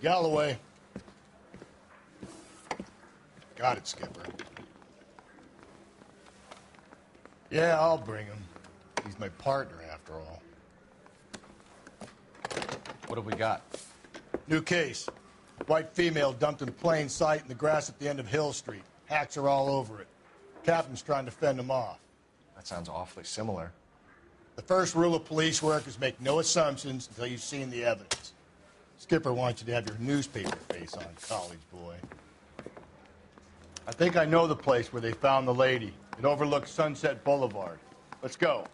Galloway. Got it, Skipper. Yeah, I'll bring him. He's my partner, after all. What have we got? New case. White female dumped in plain sight in the grass at the end of Hill Street. Hacks are all over it. Captain's trying to fend him off. That sounds awfully similar. The first rule of police work is make no assumptions until you've seen the evidence. Skipper wants you to have your newspaper face on, college boy. I think I know the place where they found the lady. It overlooks Sunset Boulevard. Let's go.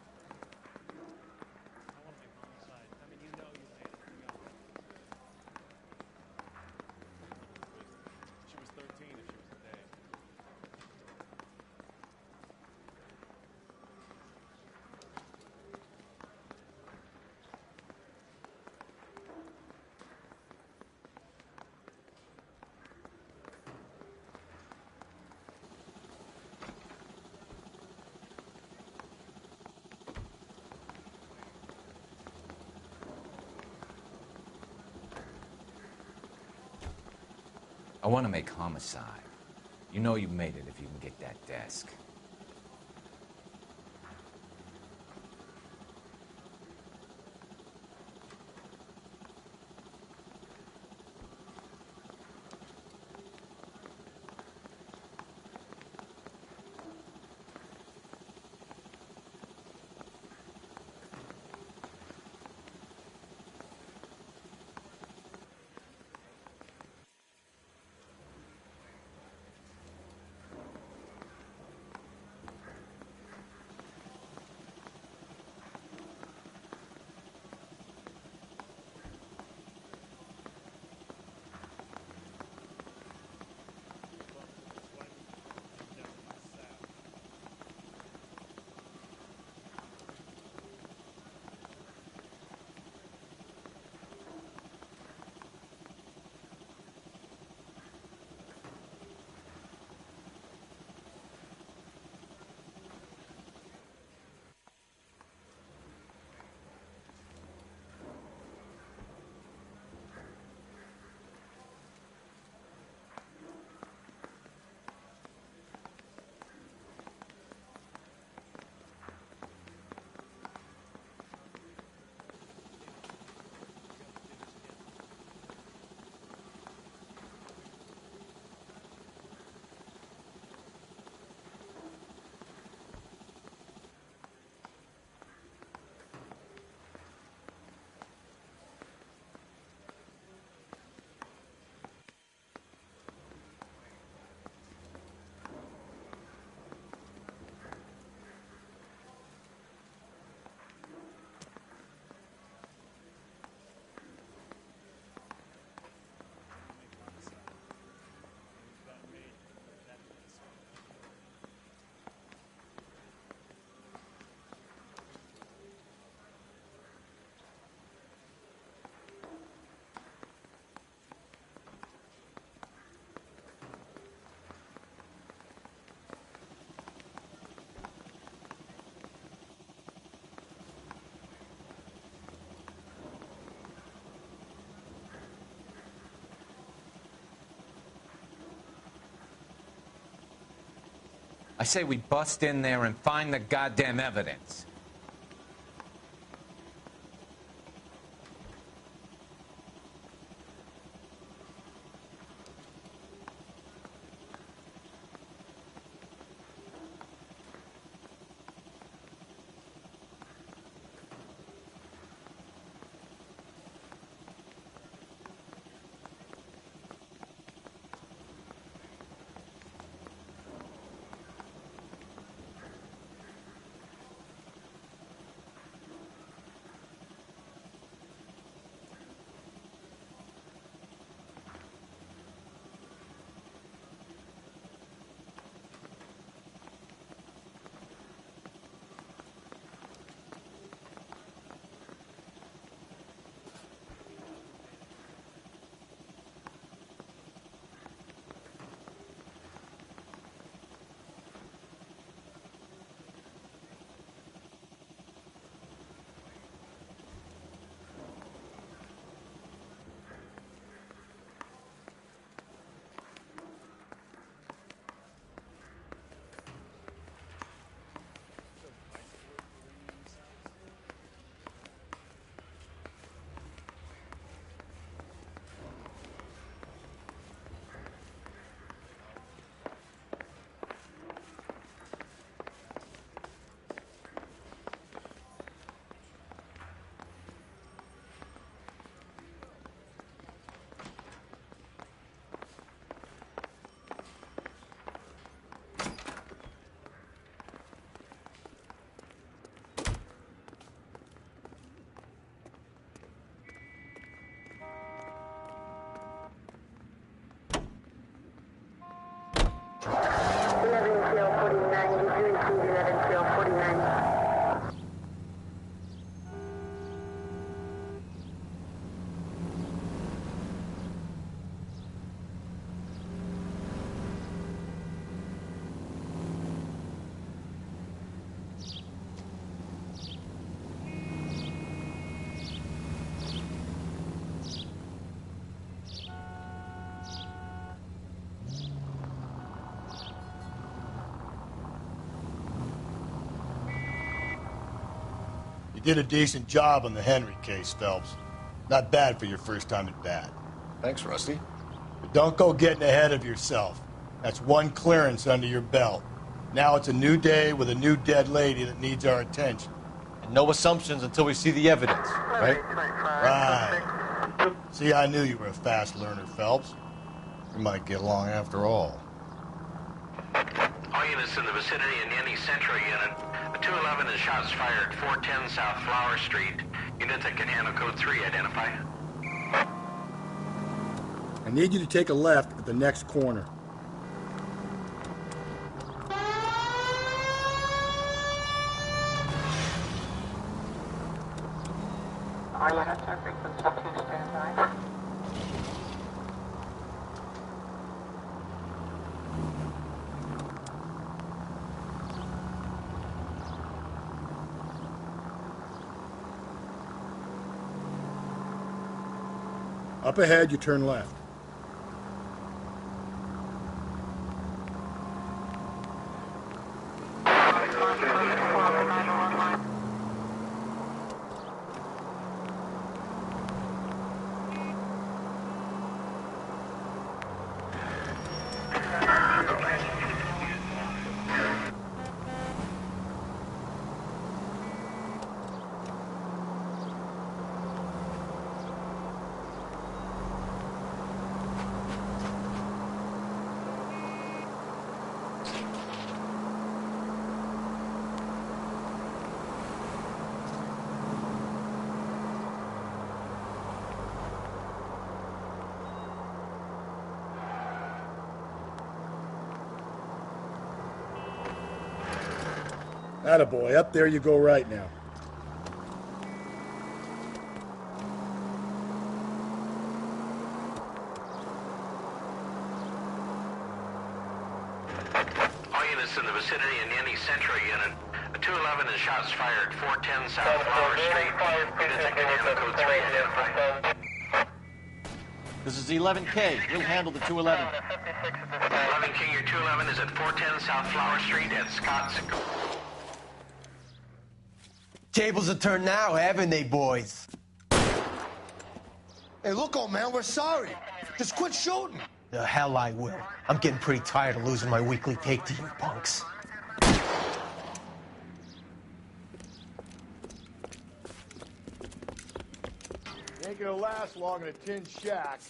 I want to make homicide. You know you made it if you can get that desk. I say we bust in there and find the goddamn evidence. did a decent job on the Henry case, Phelps. Not bad for your first time at bat. Thanks, Rusty. But don't go getting ahead of yourself. That's one clearance under your belt. Now it's a new day with a new dead lady that needs our attention. And no assumptions until we see the evidence, right? Right. See, I knew you were a fast learner, Phelps. We might get along after all. All units in the vicinity in any central unit. A 211 is shots fired, 410 South Flower Street. Unit that can handle code 3, identify. I need you to take a left at the next corner. All units are frequency 2 standby. Up ahead, you turn left. Attaboy, up there you go right now. All units in the vicinity in any central unit. A 211 is shots fired, 410 South Flower Street. Unit that can handle code 3, identify. This is the 11K. We'll handle the 211. 11K, your 211 is at 410 South Flower Street at Scott's. Tables are turned now, haven't they, boys? Hey, look, old man, we're sorry. Just quit shooting. The hell I will. I'm getting pretty tired of losing my weekly take to you punks. You ain't gonna last long in a tin shack.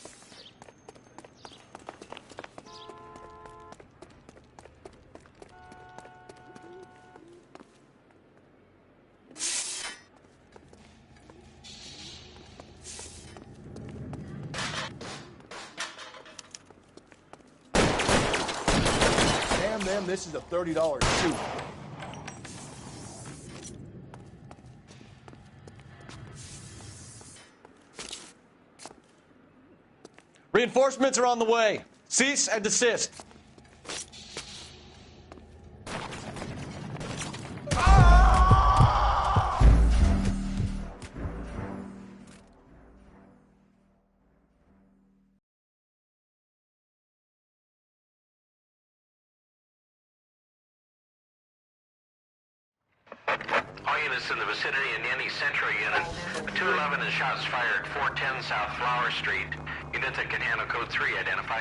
Damn them, this is a $30 suit. Reinforcements are on the way. Cease and desist. All units in the vicinity in any central unit. A 211 is shots fired, 410 South Flower Street. Unit that can handle code 3, identify.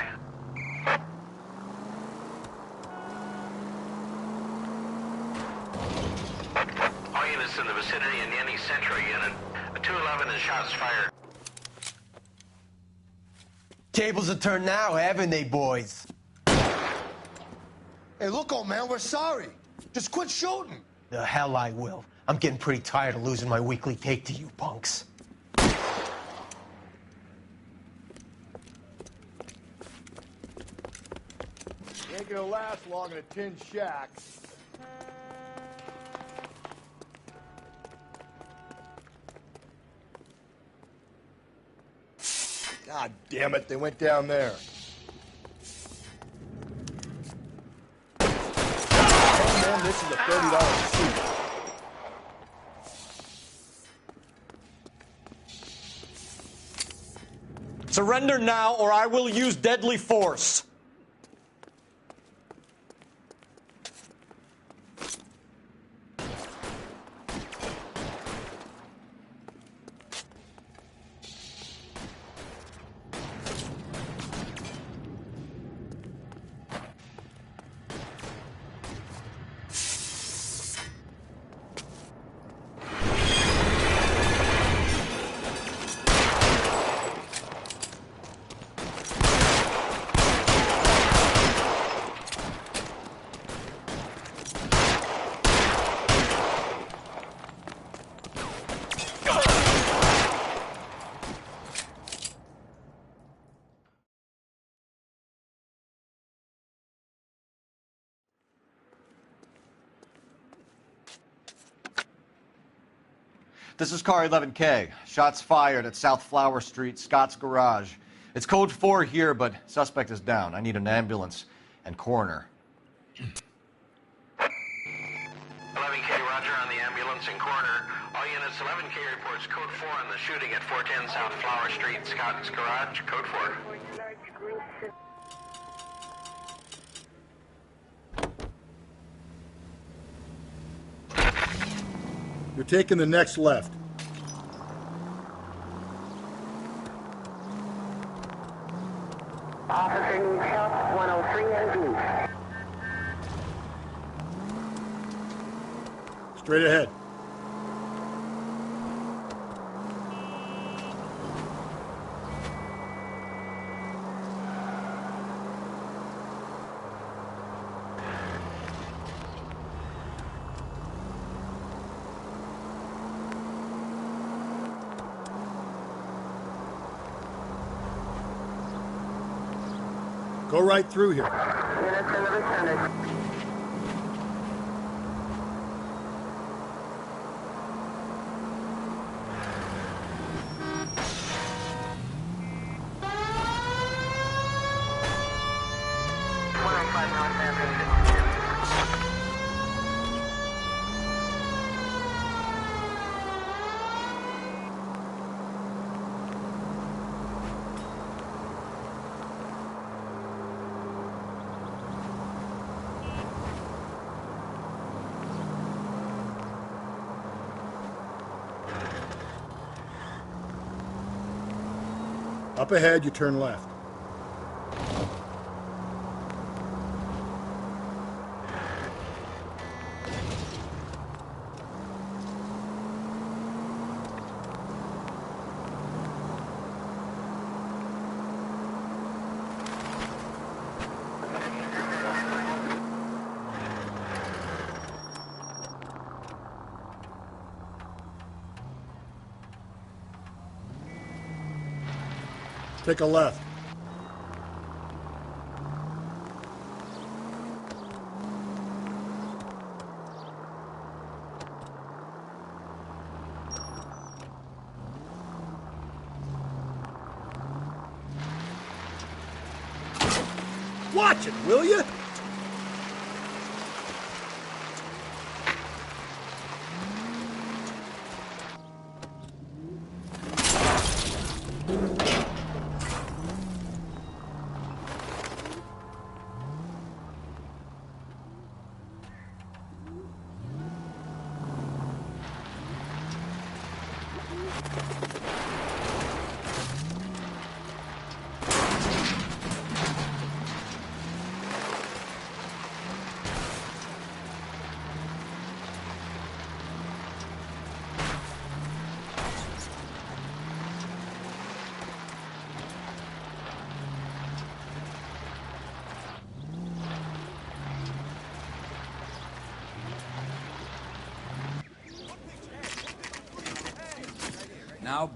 All units in the vicinity in any central unit. A 211 is shots fired. Tables are turned now, haven't they, boys? Hey, look, old man, we're sorry. Just quit shooting. The hell I will. I'm getting pretty tired of losing my weekly take to you punks. You ain't gonna last long in a tin shack. God damn it, they went down there. Oh man, this is a $30 suit. Surrender now, or I will use deadly force. This is car 11K. Shots fired at South Flower Street, Scott's Garage. It's code 4 here, but suspect is down. I need an ambulance and coroner. 11K, roger on the ambulance and coroner. All units, 11K reports code 4 on the shooting at 410 South Flower Street, Scott's Garage, code 4. You're taking the next left. Officer needs help, 103 and Straight ahead. Go right through here. Units in the vicinity. Up ahead, you turn left. Take a left. Watch it, will you? Now,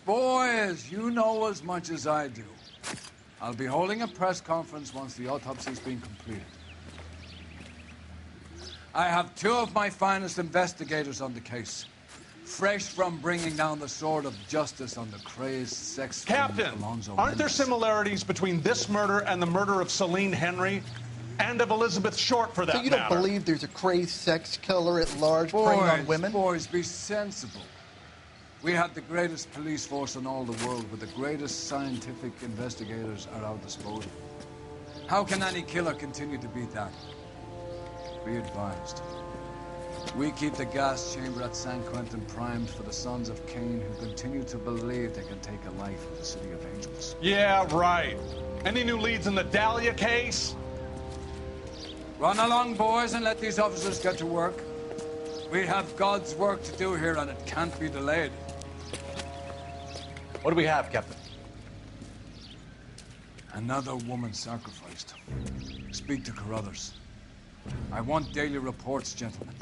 boys, you know as much as I do. I'll be holding a press conference once the autopsy's been completed. I have two of my finest investigators on the case, fresh from bringing down the sword of justice on the crazed sex Captain, Alonzo aren't there Mendes. similarities between this murder and the murder of Celine Henry? And of Elizabeth Short, for that So you don't matter? believe there's a crazed sex killer at large preying on women? Boys, be sensible. We have the greatest police force in all the world, with the greatest scientific investigators at our disposal. How can any killer continue to be that? Be advised. We keep the gas chamber at San Quentin primed for the sons of Cain who continue to believe they can take a life in the City of Angels. Yeah, right. Any new leads in the Dahlia case? Run along, boys, and let these officers get to work. We have God's work to do here, and it can't be delayed. What do we have, Captain? Another woman sacrificed. Speak to Carruthers. I want daily reports, gentlemen.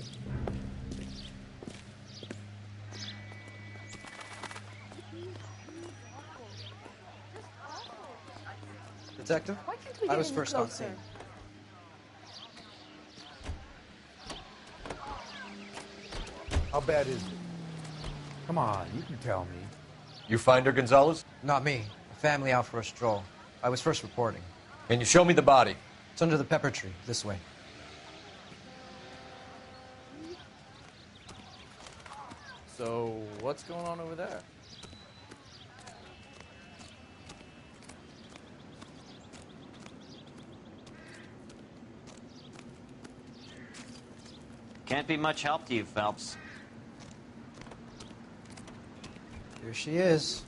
Detective, I was first on scene. How bad is it? Come on, you can tell me. You find her, Gonzalez? Not me. A family out for a stroll. I was first reporting. Can you show me the body? It's under the pepper tree, this way. So, what's going on over there? Can't be much help to you, Phelps. Here she is.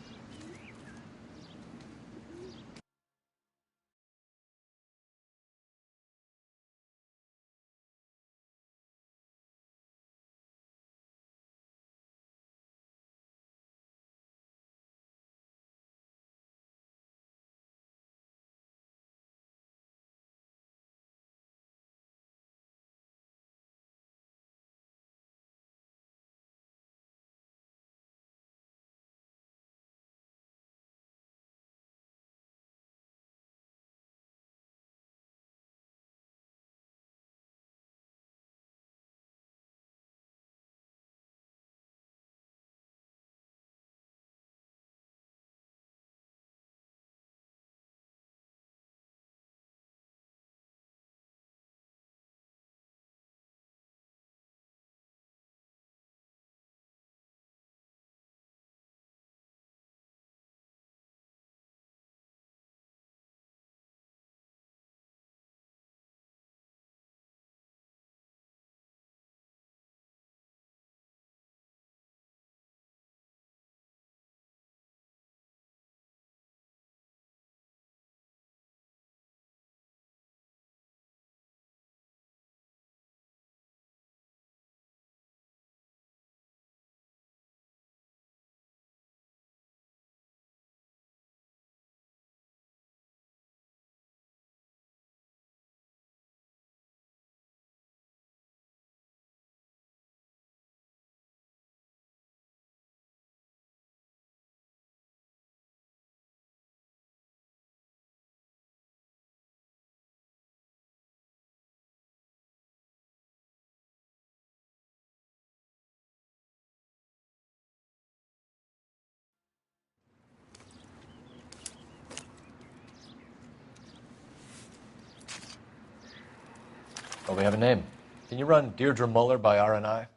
Oh, we have a name. Can you run Deirdre Muller by RNI?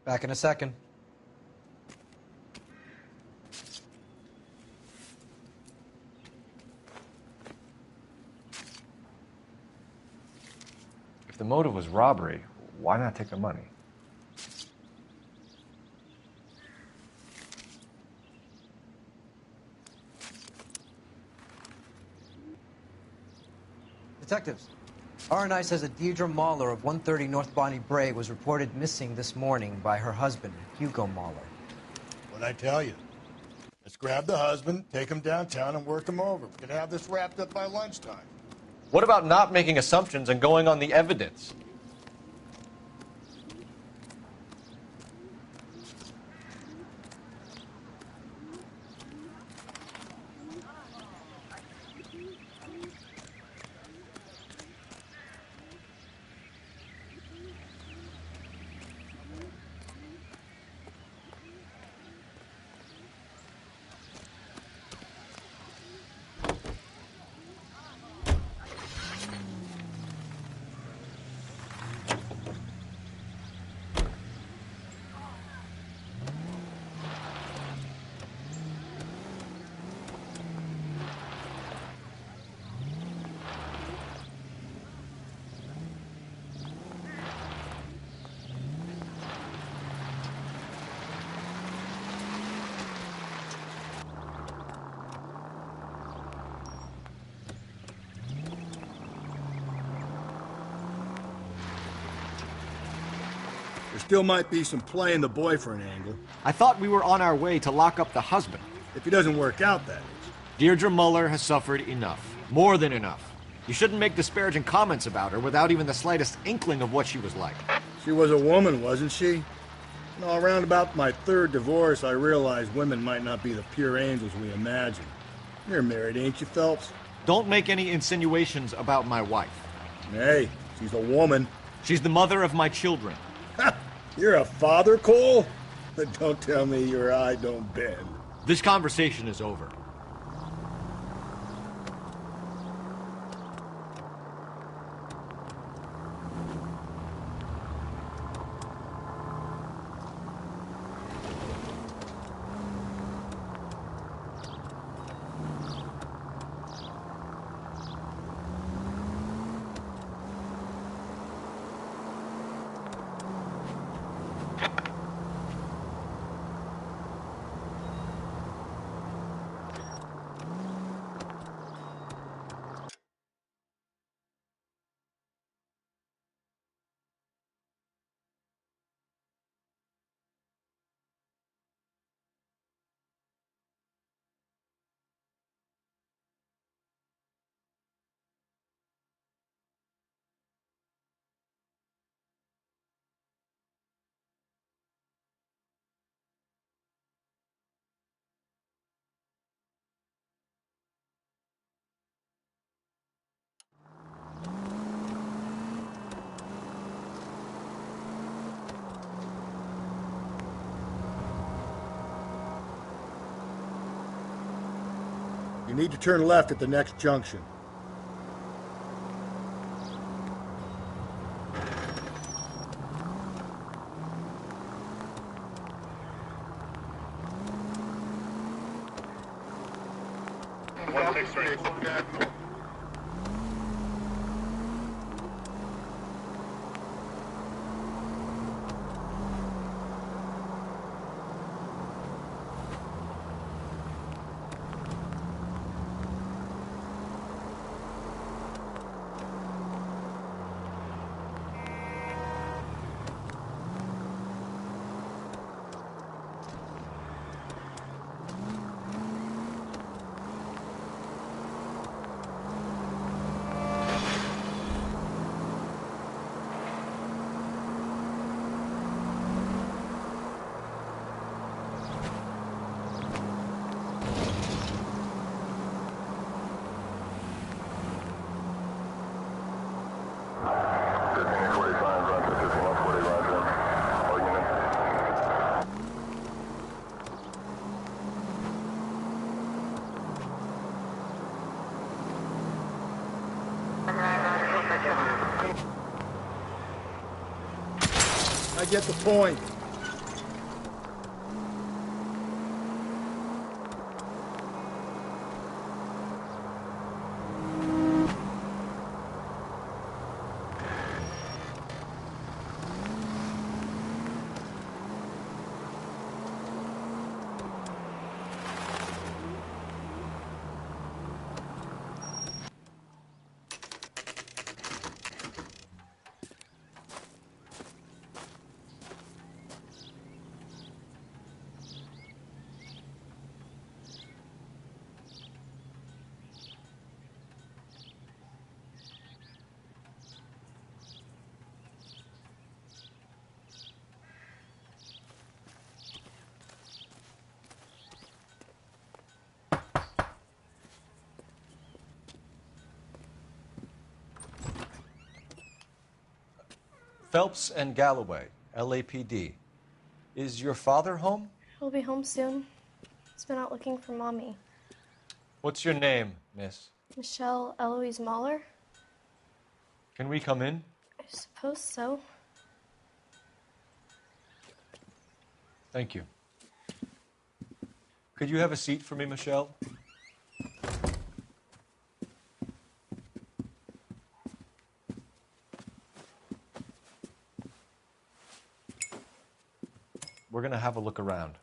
Back in a second. If the motive was robbery, why not take the money? Detectives, RNI says that Deirdre Mahler of 130 North Bonnie Bray was reported missing this morning by her husband, Hugo Mahler. What'd I tell you? Let's grab the husband, take him downtown, and work him over. We can have this wrapped up by lunchtime. What about not making assumptions and going on the evidence? There still might be some playing the boyfriend angle. I thought we were on our way to lock up the husband. If he doesn't work out, that is. Deirdre Muller has suffered enough. More than enough. You shouldn't make disparaging comments about her without even the slightest inkling of what she was like. She was a woman, wasn't she? No, around about my third divorce, I realized women might not be the pure angels we imagine. You're married, ain't you, Phelps? Don't make any insinuations about my wife. Hey, she's a woman. She's the mother of my children. You're a father, Cole? Don't tell me your eye don't bend. This conversation is over. You need to turn left at the next junction. I get the point. Phelps and Galloway, LAPD. Is your father home? He'll be home soon. He's been out looking for Mommy. What's your name, miss? Michelle Eloise Mahler? Can we come in? I suppose so. Thank you. Could you have a seat for me, Michelle? We're going to have a look around.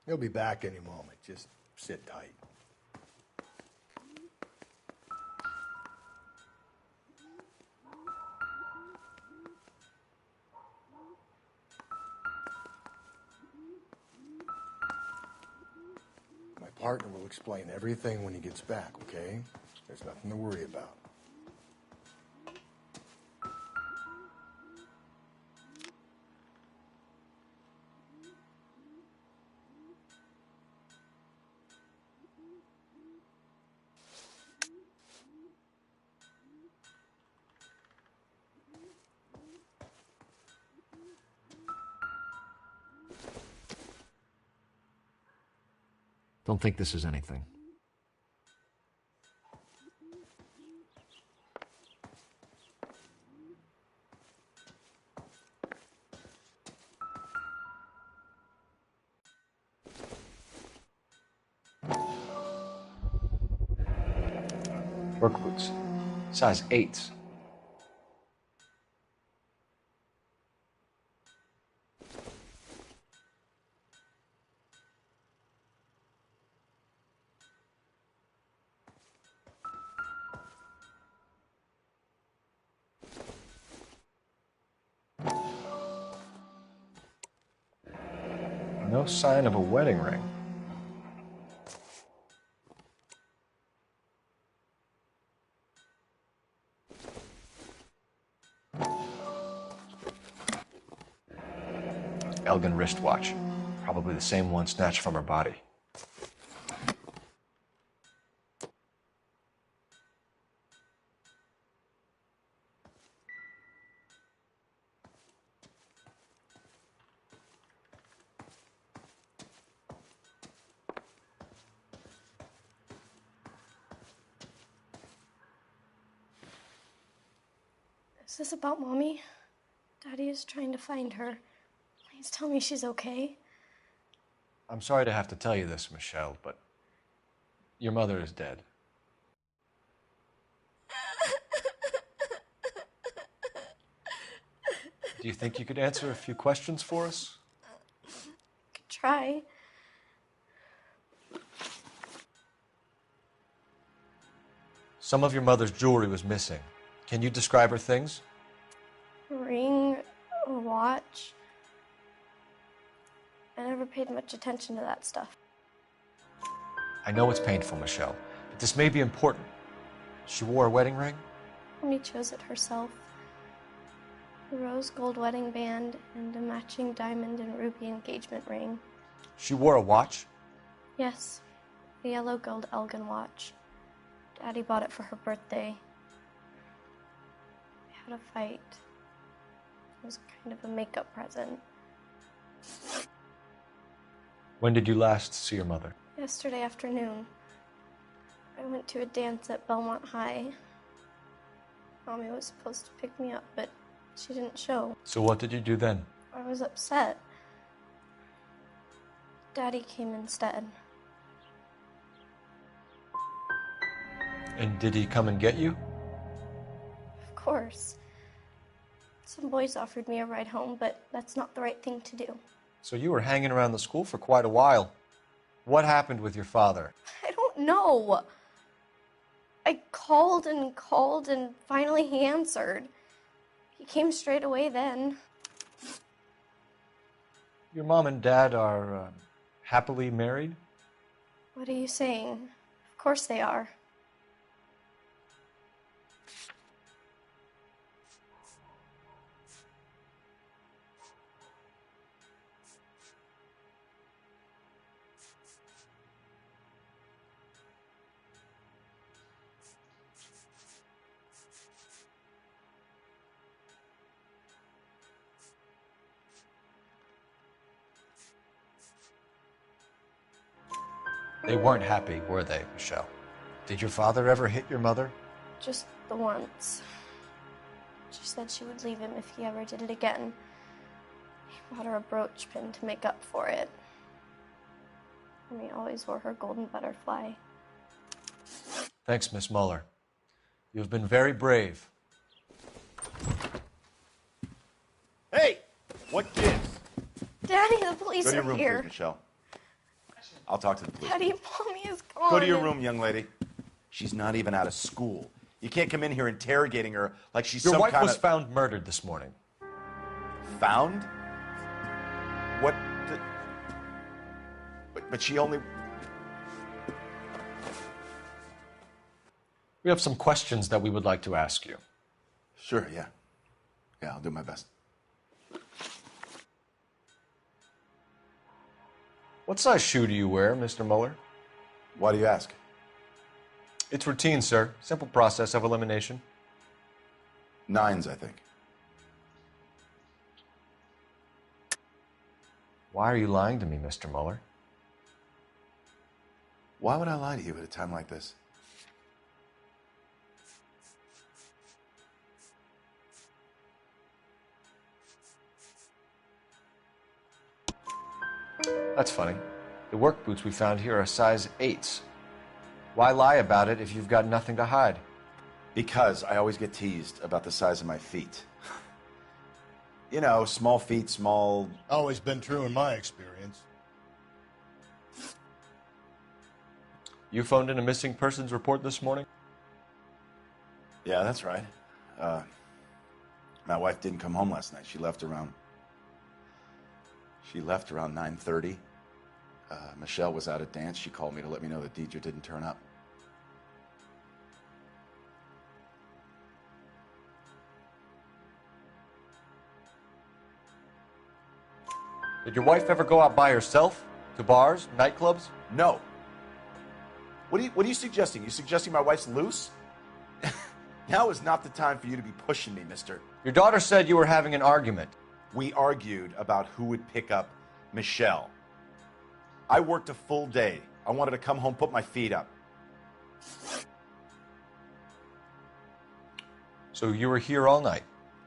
He'll be back any moment. Just sit tight. My partner will explain everything when he gets back, okay? There's nothing to worry about. Don't think this is anything. Work boots. Size 8s. No sign of a wedding ring. Elgin wristwatch. Probably the same one snatched from her body. Is this about Mommy? Daddy is trying to find her. Please tell me she's okay. I'm sorry to have to tell you this, Michelle, but your mother is dead. Do you think you could answer a few questions for us? Could try. Some of your mother's jewelry was missing. Can you describe her things? A ring, a watch. I never paid much attention to that stuff. I know it's painful, Michelle, but this may be important. She wore a wedding ring? Mommy chose it herself. A rose gold wedding band and a matching diamond and ruby engagement ring. She wore a watch? Yes, a yellow gold Elgin watch. Daddy bought it for her birthday. We had a fight. It was kind of a makeup present. When did you last see your mother? Yesterday afternoon. I went to a dance at Belmont High. Mommy was supposed to pick me up, but she didn't show. So what did you do then? I was upset. Daddy came instead. And did he come and get you? Of course. Some boys offered me a ride home, but that's not the right thing to do. So you were hanging around the school for quite a while. What happened with your father? I don't know. I called and finally he answered. He came straight away then. Your mom and dad are happily married? What are you saying? Of course they are. They weren't happy, were they, Michelle? Did your father ever hit your mother? Just the once. She said she would leave him if he ever did it again. He bought her a brooch pin to make up for it. And he always wore her golden butterfly. Thanks, Miss Muller. You've been very brave. Hey! What gives? Daddy, the police Go to your are room, here. please, Michelle. I'll talk to the police. Daddy, Mommy is gone. Go to your room, young lady. She's not even out of school. You can't come in here interrogating her like she's Your some wife kind was of... found murdered this morning. Found? What the... But she only... We have some questions that we would like to ask you. Sure, yeah. Yeah, I'll do my best. What size shoe do you wear, Mr. Muller? Why do you ask? It's routine, sir. Simple process of elimination. 9s, I think. Why are you lying to me, Mr. Muller? Why would I lie to you at a time like this? That's funny. The work boots we found here are size 8s. Why lie about it if you've got nothing to hide? Because I always get teased about the size of my feet. You know, small feet, small... Always been true in my experience. You phoned in a missing persons report this morning? Yeah, that's right. My wife didn't come home last night. She left around 9:30. Michelle was out at dance. She called me to let me know that Deidre didn't turn up. Did your wife ever go out by herself? To bars, nightclubs? No. What are you suggesting? You suggesting my wife's loose? Now is not the time for you to be pushing me, mister. Your daughter said you were having an argument. We argued about who would pick up Michelle. I worked a full day. I wanted to come home, put my feet up. So you were here all night.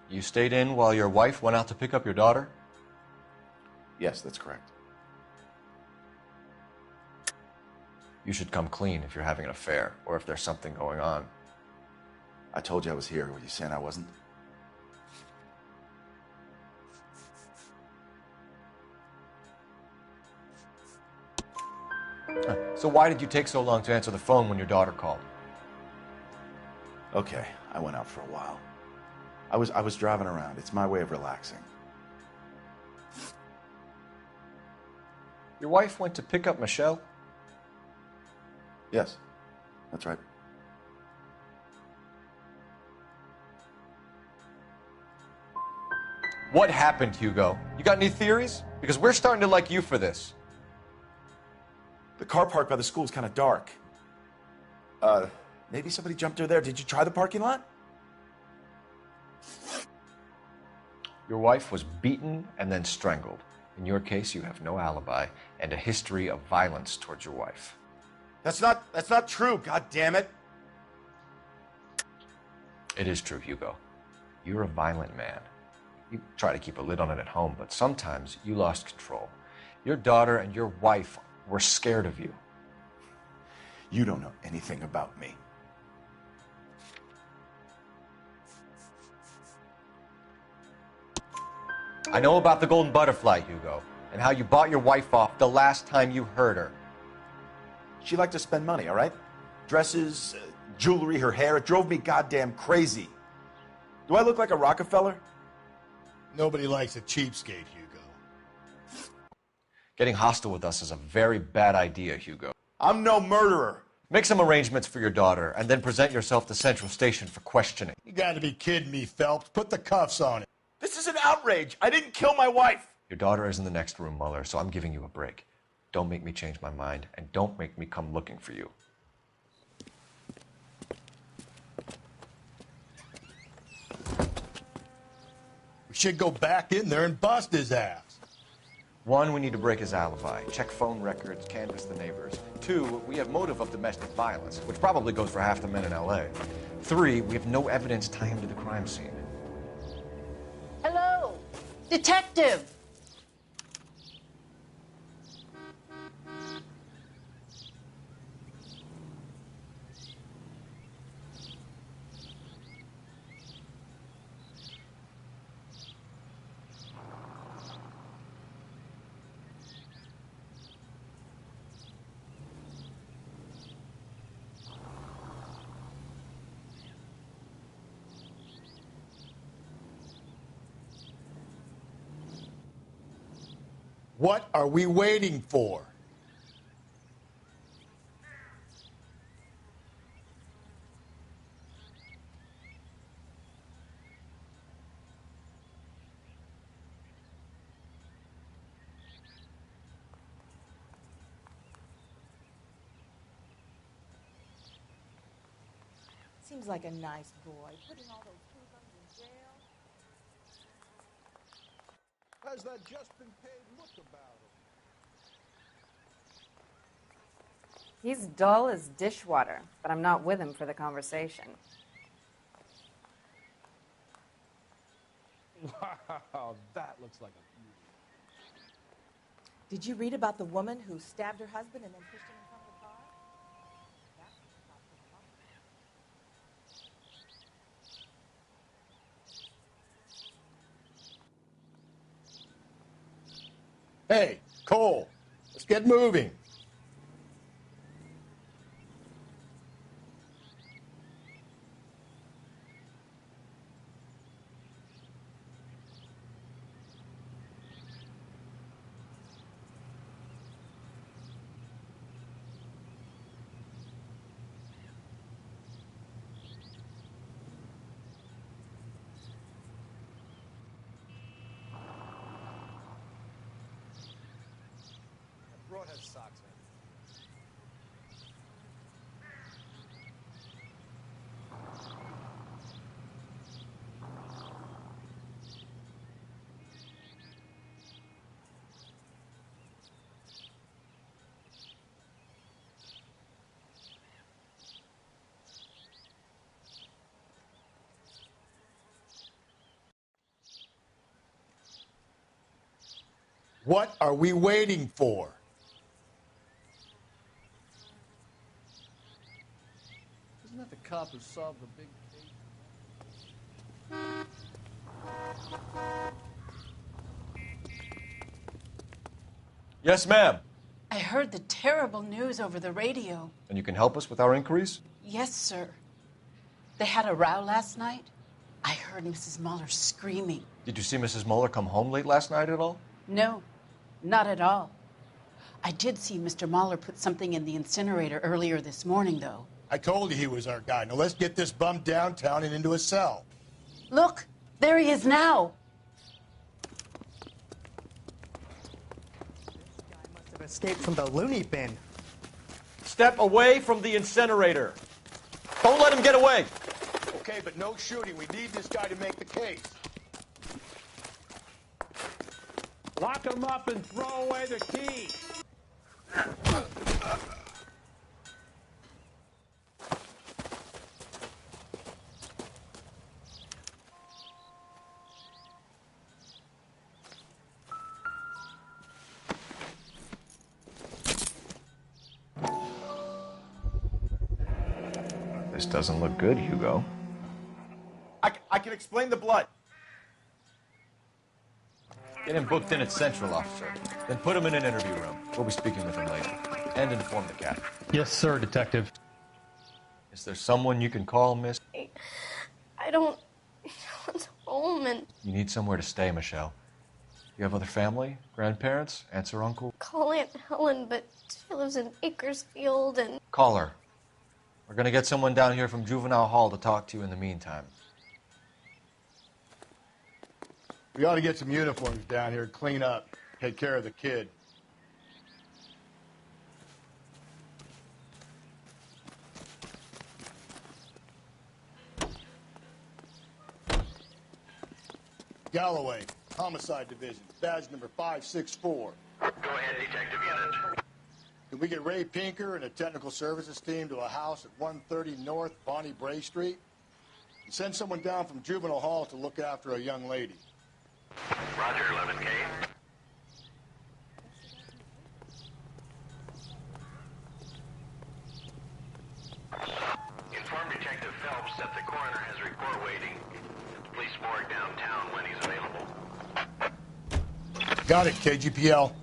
You stayed in while your wife went out to pick up your daughter? Yes, that's correct. You should come clean if you're having an affair or if there's something going on. I told you I was here. Were you saying I wasn't? So why did you take so long to answer the phone when your daughter called? Okay, I went out for a while. I was driving around. It's my way of relaxing. Your wife went to pick up Michelle? Yes, that's right. What happened, Hugo? You got any theories? Because we're starting to like you for this. The car parked by the school is kind of dark. Maybe somebody jumped her there. Did you try the parking lot? Your wife was beaten and then strangled. In your case, you have no alibi and a history of violence towards your wife. That's not true, God damn it. It is true, Hugo. You're a violent man. You try to keep a lid on it at home, but sometimes you lost control. Your daughter and your wife were scared of you. You don't know anything about me. I know about the golden butterfly, Hugo, and how you bought your wife off the last time you heard her. She liked to spend money, all right? Dresses, jewelry, her hair. It drove me goddamn crazy. Do I look like a Rockefeller? Nobody likes a cheapskate, Hugo. Getting hostile with us is a very bad idea, Hugo. I'm no murderer. Make some arrangements for your daughter, and then present yourself to Central Station for questioning. You gotta be kidding me, Phelps. Put the cuffs on it. This is an outrage. I didn't kill my wife. Your daughter is in the next room, Muller, so I'm giving you a break. Don't make me change my mind, and don't make me come looking for you. We should go back in there and bust his ass. 1, we need to break his alibi, check phone records, canvass the neighbors. 2, we have motive of domestic violence, which probably goes for half the men in L.A. 3, we have no evidence tying him to the crime scene. Hello, detective. What are we waiting for? Seems like a nice boy. Putting all those hoodlums in jail. Has that just been paid look about He's dull as dishwater, but I'm not with him for the conversation. Wow, that looks like a beauty. Did you read about the woman who stabbed her husband and then pushed him in front of the car? Hey, Cole, let's get moving. Broad has socks, man. What are we waiting for? Isn't that the cop who solved the big Yes, ma'am. I heard the terrible news over the radio. And you can help us with our inquiries? Yes, sir. They had a row last night. I heard Mrs. Muller screaming. Did you see Mrs. Muller come home late last night at all? No, not at all. I did see Mr. Muller put something in the incinerator earlier this morning, though. I told you he was our guy. Now let's get this bum downtown and into a cell. Look, there he is now. Escaped from the loony bin. Step away from the incinerator. Don't let him get away. Okay, but no shooting. We need this guy to make the case. Lock him up and throw away the key. This doesn't look good, Hugo. I can explain the blood. Get him booked in at Central, officer. Then put him in an interview room. We'll be speaking with him later. And inform the captain. Yes, sir, Detective. Is there someone you can call, miss? I don't want home and You need somewhere to stay, Michelle. You have other family? Grandparents? Aunts or uncle? call Aunt Helen, but she lives in Bakersfield and Call her. We're gonna get someone down here from Juvenile Hall to talk to you in the meantime. We ought to get some uniforms down here, clean up, take care of the kid. Galloway, Homicide Division, badge number 564. Go ahead, Detective Unit. Can we get Ray Pinker and a technical services team to a house at 130 North Bonnie Bray Street? And send someone down from Juvenile Hall to look after a young lady. Roger, 11K. Inform Detective Phelps that the coroner has a report waiting at the police morgue downtown when he's available. Got it, KGPL.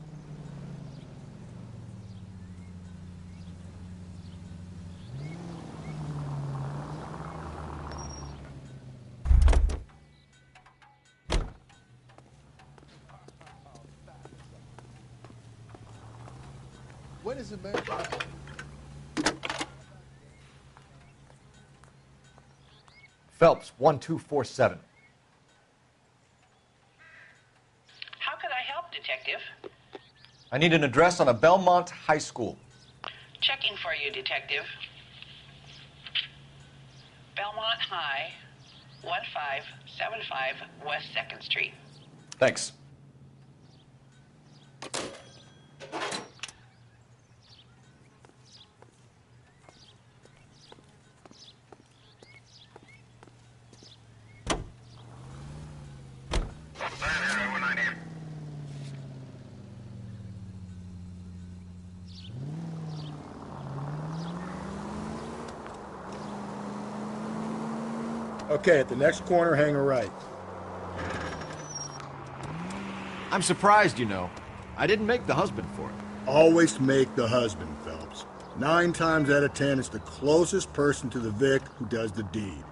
When is it, man? Phelps, 1247. How can I help, Detective? I need an address on a Belmont High School. Checking for you, Detective. Belmont High, 1575 West 2nd Street. Thanks. Okay, at the next corner, hang a right. I'm surprised, you know. I didn't make the husband for it. Always make the husband, Phelps. 9 times out of 10, it's the closest person to the Vic who does the deed.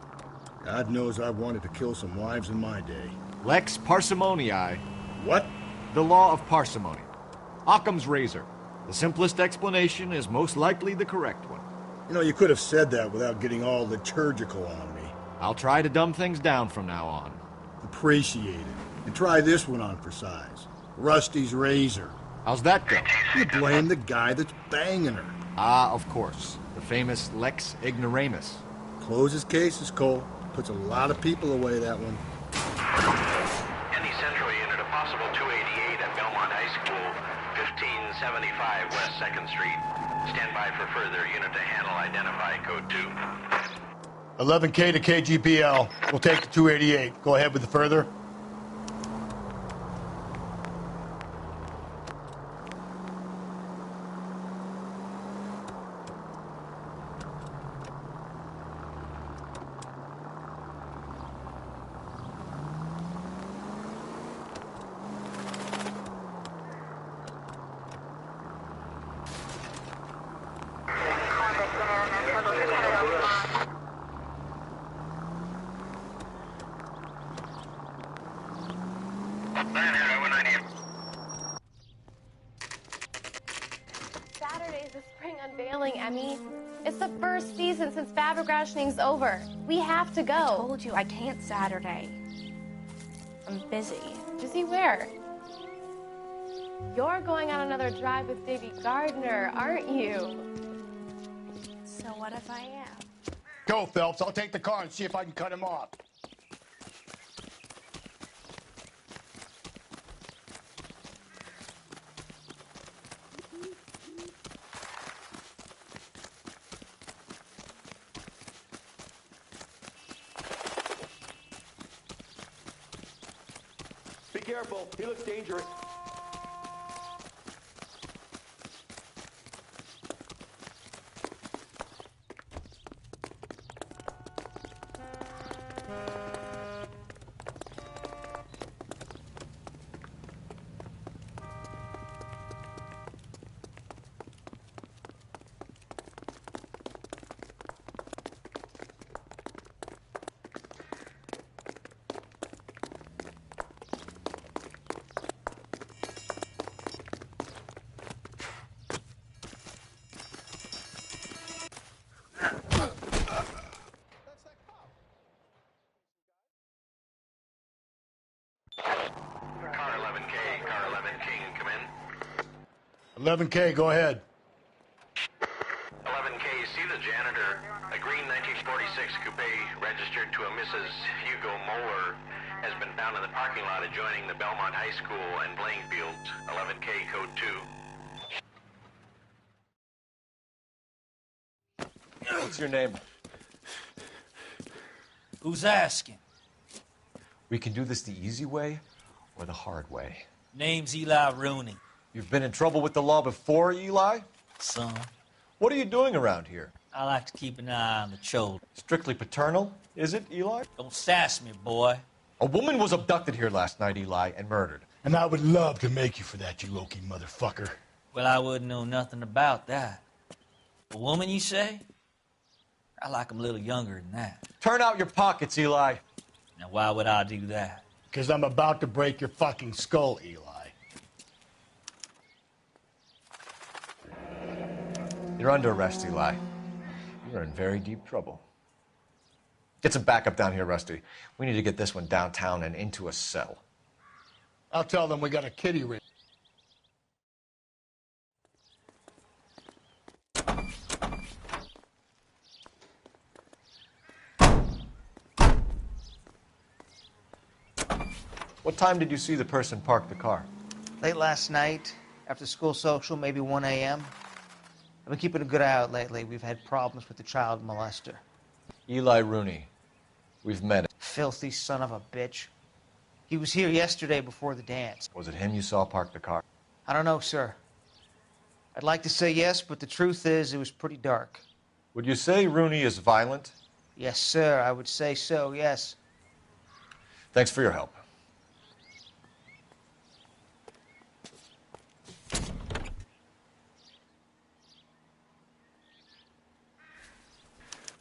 God knows I've wanted to kill some wives in my day. Lex parsimoniae. What? The law of parsimony. Occam's razor. The simplest explanation is most likely the correct one. You know, you could have said that without getting all liturgical on me. I'll try to dumb things down from now on. Appreciate it. And try this one on for size. Rusty's razor. How's that go? You blame the guy that's banging her. Ah, of course. The famous Lex ignoramus. Closes cases, Cole. Puts a lot of people away, that one. Any Central unit, a possible 288 at Belmont High School, 1575 West 2nd Street. Stand by for further unit to handle. Identify code 2. 11K to KGPL. We'll take the 288. Go ahead with the further. Saturday's the spring unveiling, Emmy. It's the first season since fabric rationing's over. We have to go. I told you I can't Saturday. I'm busy. Busy where? You're going on another drive with Davy Gardner, aren't you? So what if I am? Go, Phelps. I'll take the car and see if I can cut him off. Be careful. He looks dangerous. Car 11K, come in. 11K, go ahead. 11K, see the janitor. A green 1946 coupe registered to a Mrs. Hugo Moeller has been found in the parking lot adjoining the Belmont High School and playing fields. 11K, code 2. What's your name? Who's asking? We can do this the easy way or the hard way. Name's Eli Rooney. You've been in trouble with the law before, Eli? Son. What are you doing around here? I like to keep an eye on the children. Strictly paternal, is it, Eli? Don't sass me, boy. A woman was abducted here last night, Eli, and murdered. And I would love to make you for that, you Loki motherfucker. Well, I wouldn't know nothing about that. A woman, you say? I like 'em a little younger than that. Turn out your pockets, Eli. Now, why would I do that? Because I'm about to break your fucking skull, Eli. You're under arrest, Eli. You're in very deep trouble. Get some backup down here, Rusty. We need to get this one downtown and into a cell. I'll tell them we got a kitty ring. What time did you see the person park the car? Late last night, after school social, maybe 1 a.m. I've been keeping a good eye out lately. We've had problems with the child molester. Eli Rooney. We've met him. Filthy son of a bitch. He was here yesterday before the dance. Was it him you saw park the car? I don't know, sir. I'd like to say yes, but the truth is it was pretty dark. Would you say Rooney is violent? Yes, sir, I would say so, yes. Thanks for your help.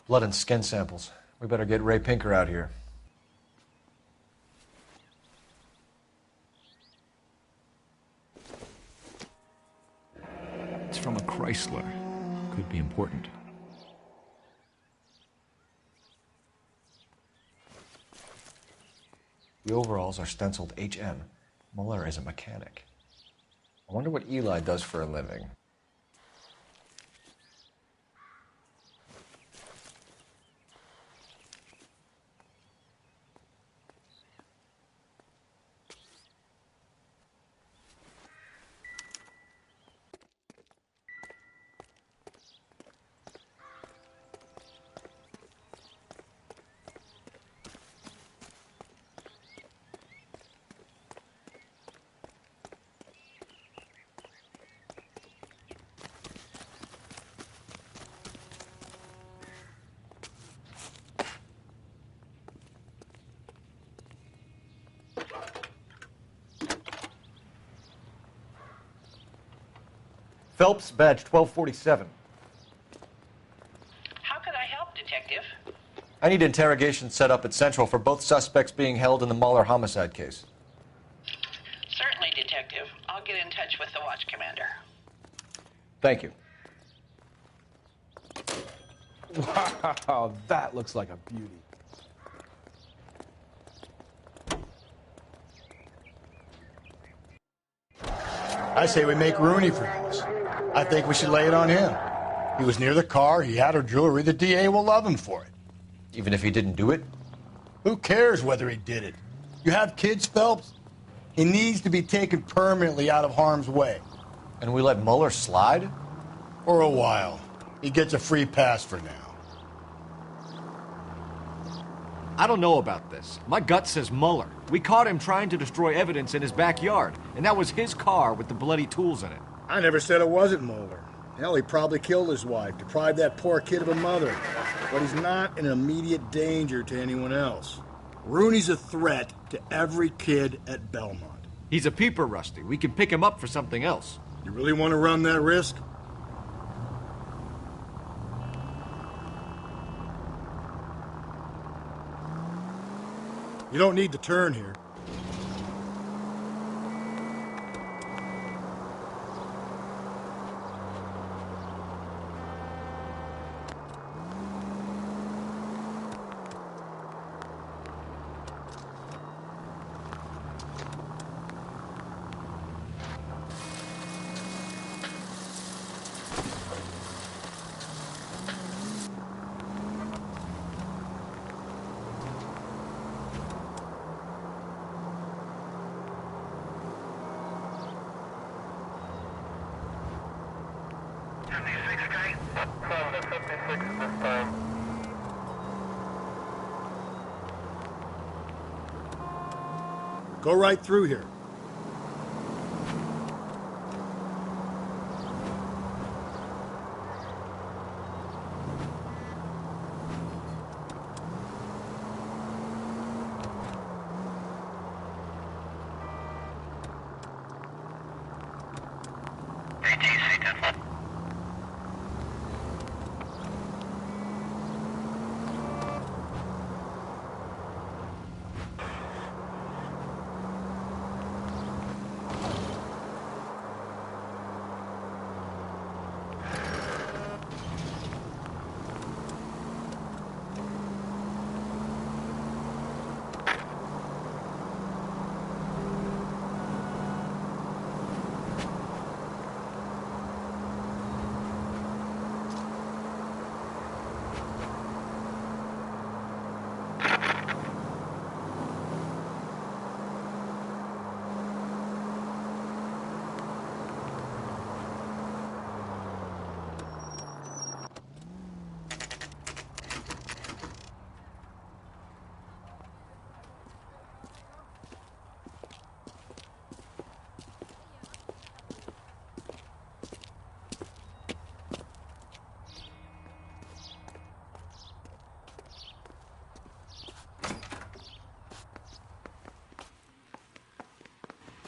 Blood and skin samples. We better get Ray Pinker out here. It's from a Chrysler. Could be important. The overalls are stenciled HM. Muller is a mechanic. I wonder what Eli does for a living. Phelps, badge 1247. How could I help, Detective? I need interrogation set up at Central for both suspects being held in the Muller homicide case. Certainly, Detective. I'll get in touch with the watch commander. Thank you. Wow, that looks like a beauty. I say we make Rooney for this. I think we should lay it on him. He was near the car, he had her jewelry, the DA will love him for it. Even if he didn't do it? Who cares whether he did it? You have kids, Phelps? He needs to be taken permanently out of harm's way. And we let Muller slide? For a while. He gets a free pass for now. I don't know about this. My gut says Muller. We caught him trying to destroy evidence in his backyard, and that was his car with the bloody tools in it. I never said it wasn't Muller. Hell, he probably killed his wife, deprived that poor kid of a mother. But he's not an immediate danger to anyone else. Rooney's a threat to every kid at Belmont. He's a peeper, Rusty. We can pick him up for something else. You really want to run that risk? You don't need to turn here. Go right through here.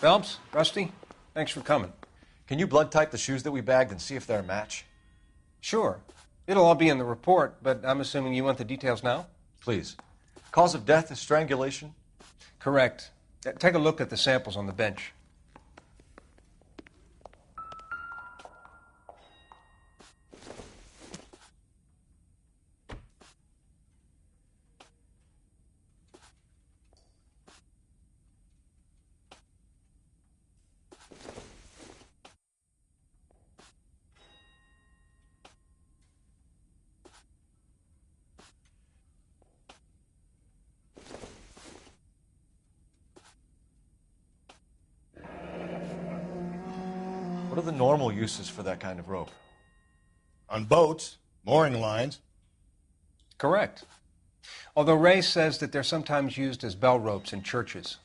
Phelps, Rusty, thanks for coming. Can you blood type the shoes that we bagged and see if they're a match? Sure. It'll all be in the report, but I'm assuming you want the details now? Please. Cause of death is strangulation? Correct. Take a look at the samples on the bench. What are the normal uses for that kind of rope? On boats, mooring lines. Correct. Although Ray says that they're sometimes used as bell ropes in churches.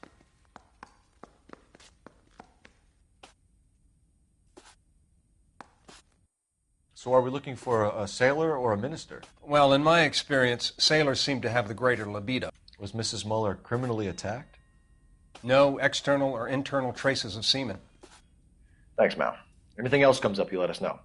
So are we looking for a sailor or a minister? Well, in my experience, sailors seem to have the greater libido. Was Mrs. Muller criminally attacked? No external or internal traces of semen. Thanks, Mal. Anything else comes up, you let us know.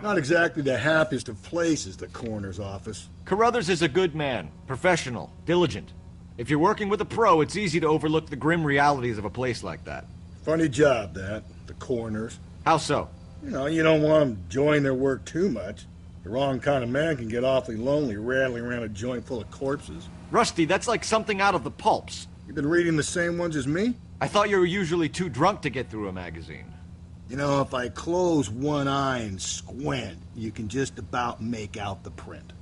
Not exactly the happiest of places, the coroner's office. Carruthers is a good man, professional, diligent. If you're working with a pro, it's easy to overlook the grim realities of a place like that. Funny job, that, the coroner's. How so? You know, you don't want them enjoying their work too much. The wrong kind of man can get awfully lonely rattling around a joint full of corpses. Rusty, that's like something out of the pulps. You been reading the same ones as me? I thought you were usually too drunk to get through a magazine. You know, if I close one eye and squint, you can just about make out the print.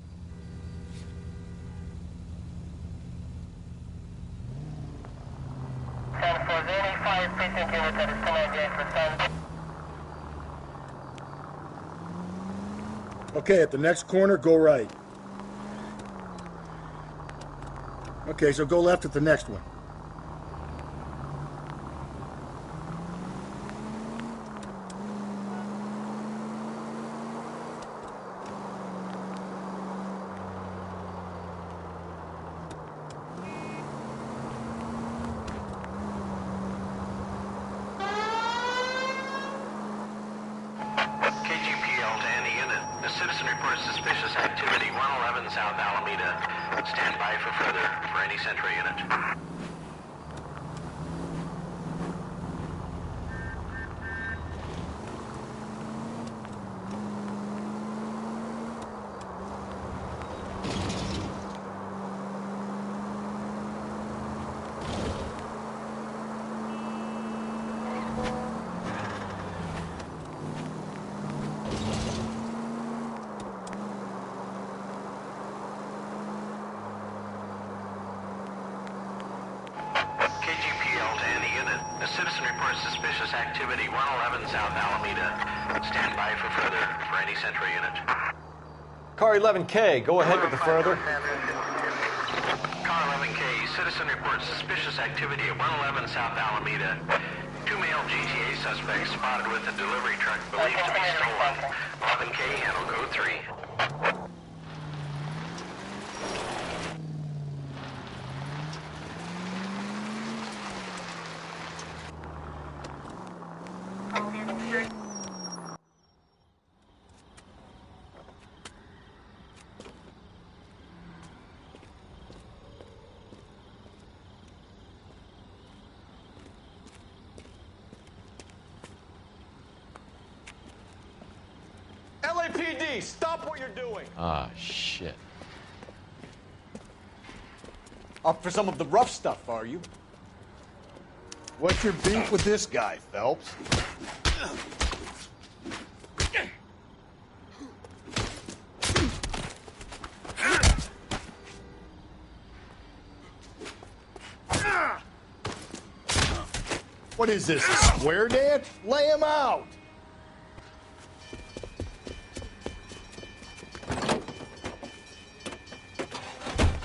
Okay, at the next corner, go right. Okay, so go left at the next one. Citizen reports suspicious activity, 111 South Alameda. Stand by for further for any Sentry unit. A citizen reports suspicious activity 111 South Alameda. Stand by for further for any Central unit. Car 11K, go ahead with the further. Car 11K, citizen reports suspicious activity at 111 South Alameda. 2 male GTA suspects spotted with a delivery truck believed to be stolen. 11K, handle code 3. LAPD, stop what you're doing. Ah, shit. Up for some of the rough stuff, are you? What's your beef with this guy, Phelps? What is this, a square dance? Lay him out!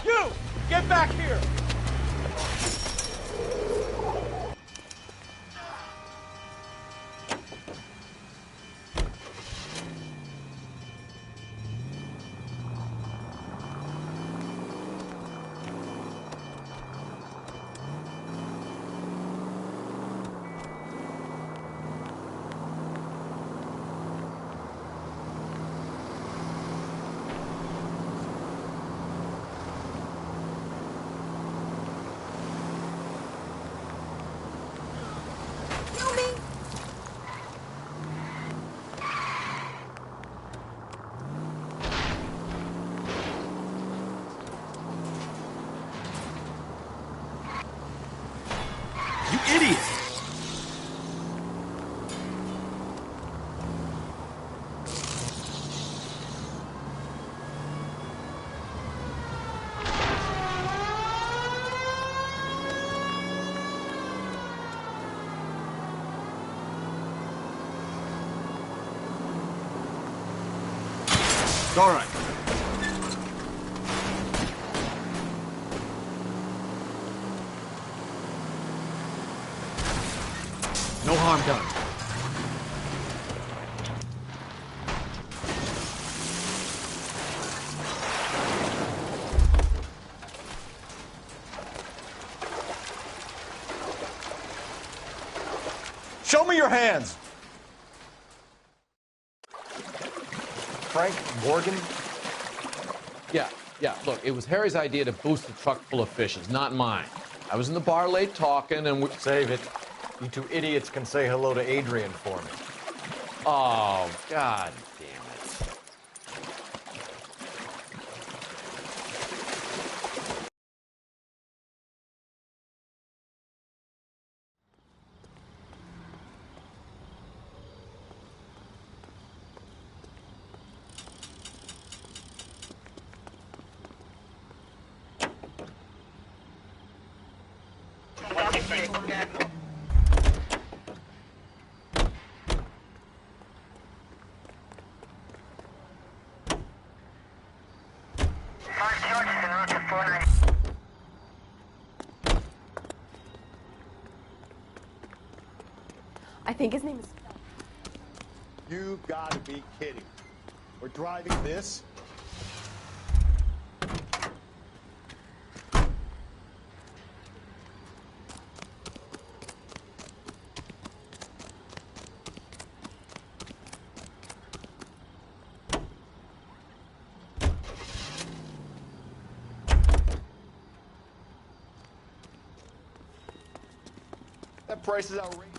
You! Get back here! You idiot! It's all right. No harm done. Show me your hands! Frank Morgan? Yeah, look, it was Harry's idea to boost the truck full of fishes, not mine. I was in the bar late talking and we... Save it. You two idiots can say hello to Adrian for me. Oh, God damn it. I think his name is... You gotta be kidding. We're driving this? That price is outrageous.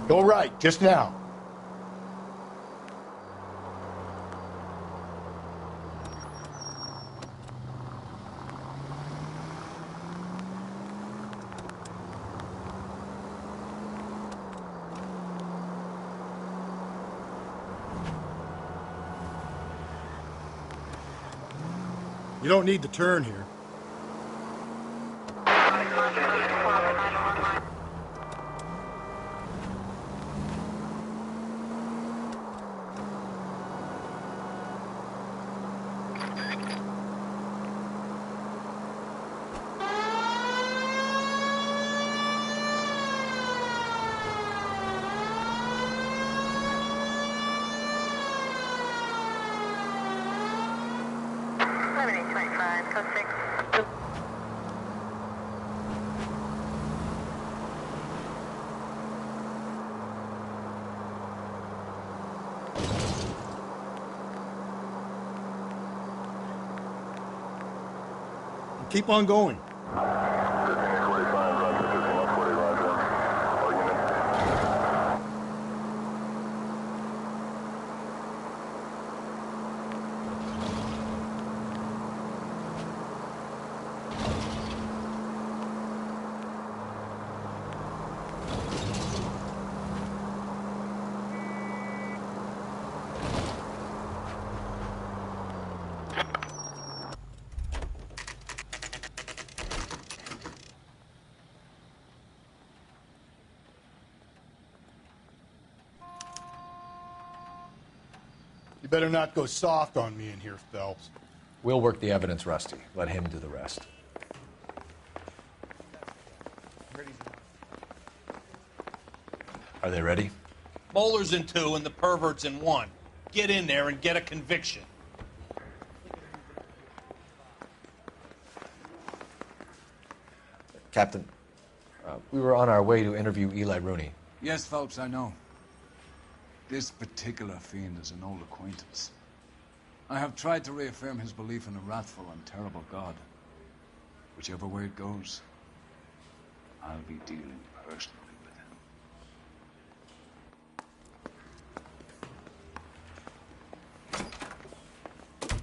Go right, just now. You don't need to turn here. Keep on going. You better not go soft on me in here, Phelps. We'll work the evidence, Rusty. Let him do the rest. Are they ready? Moeller's in 2 and the pervert's in 1. Get in there and get a conviction. Captain, we were on our way to interview Eli Rooney. Yes, Phelps, I know. This particular fiend is an old acquaintance. I have tried to reaffirm his belief in a wrathful and terrible God. Whichever way it goes, I'll be dealing personally with him.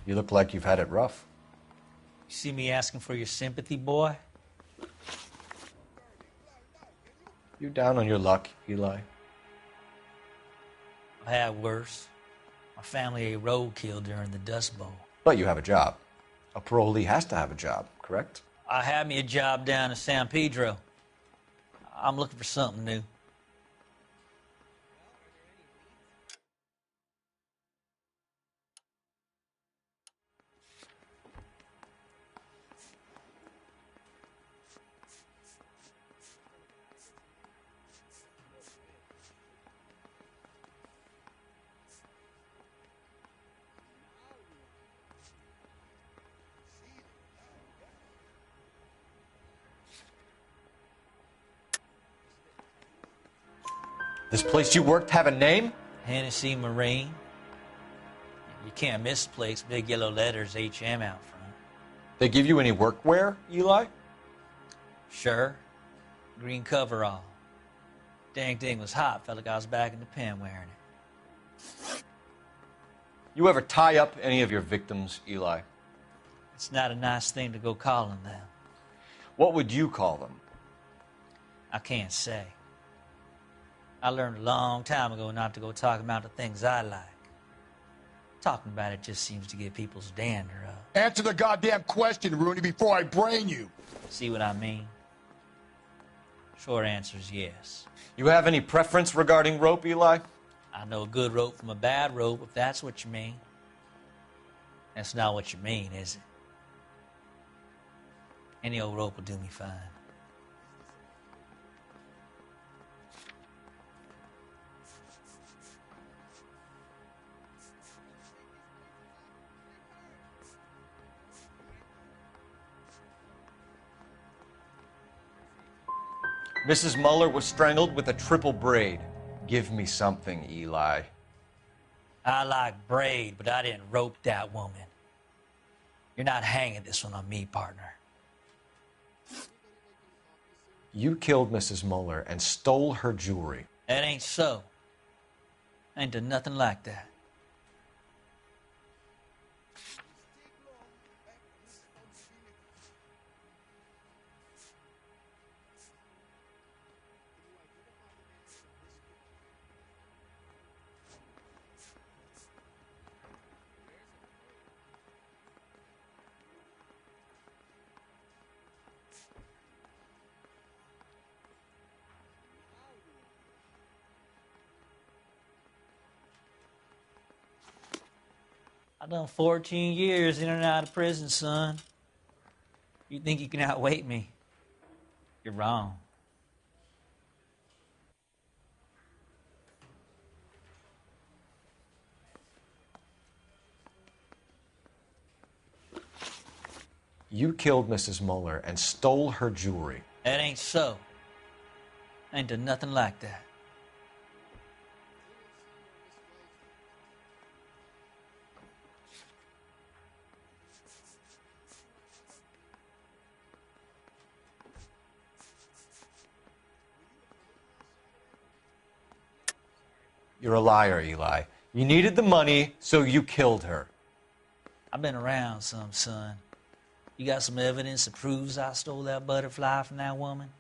You look like you've had it rough. You see me asking for your sympathy, boy? You down on your luck, Eli? I had worse. My family ate roadkill during the Dust Bowl. But you have a job. A parolee has to have a job, correct? I had me a job down in San Pedro. I'm looking for something new. This place you worked have a name? Hennessy Marine. You can't misplace big yellow letters HM out front. They give you any workwear, Eli? Sure. Green coverall. Dang thing was hot. Felt like I was back in the pen wearing it. You ever tie up any of your victims, Eli? It's not a nice thing to go calling them. What would you call them? I can't say. I learned a long time ago not to go talking about the things I like. Talking about it just seems to get people's dander up. Answer the goddamn question, Rooney, before I brain you. See what I mean? Short answer is yes. You have any preference regarding rope, Eli? I know a good rope from a bad rope, if that's what you mean. That's not what you mean, is it? Any old rope will do me fine. Mrs. Muller was strangled with a triple braid. Give me something, Eli. I like braid, but I didn't rope that woman. You're not hanging this one on me, partner. You killed Mrs. Muller and stole her jewelry. That ain't so. I ain't done nothing like that. I done 14 years in and out of prison, son. You think you can outweight me? You're wrong. You killed Mrs. Muller and stole her jewelry. That ain't so. I ain't done nothing like that. You're a liar, Eli. You needed the money, so you killed her. I've been around some, son. You got some evidence that proves I stole that butterfly from that woman?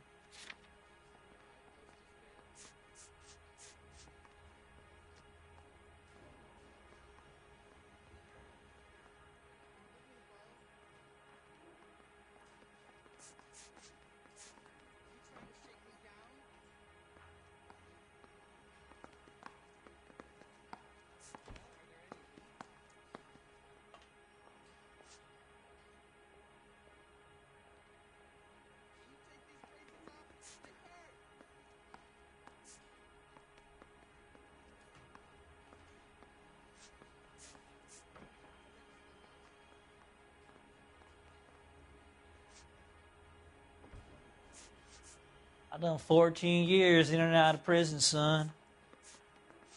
I done 14 years in and out of prison, son.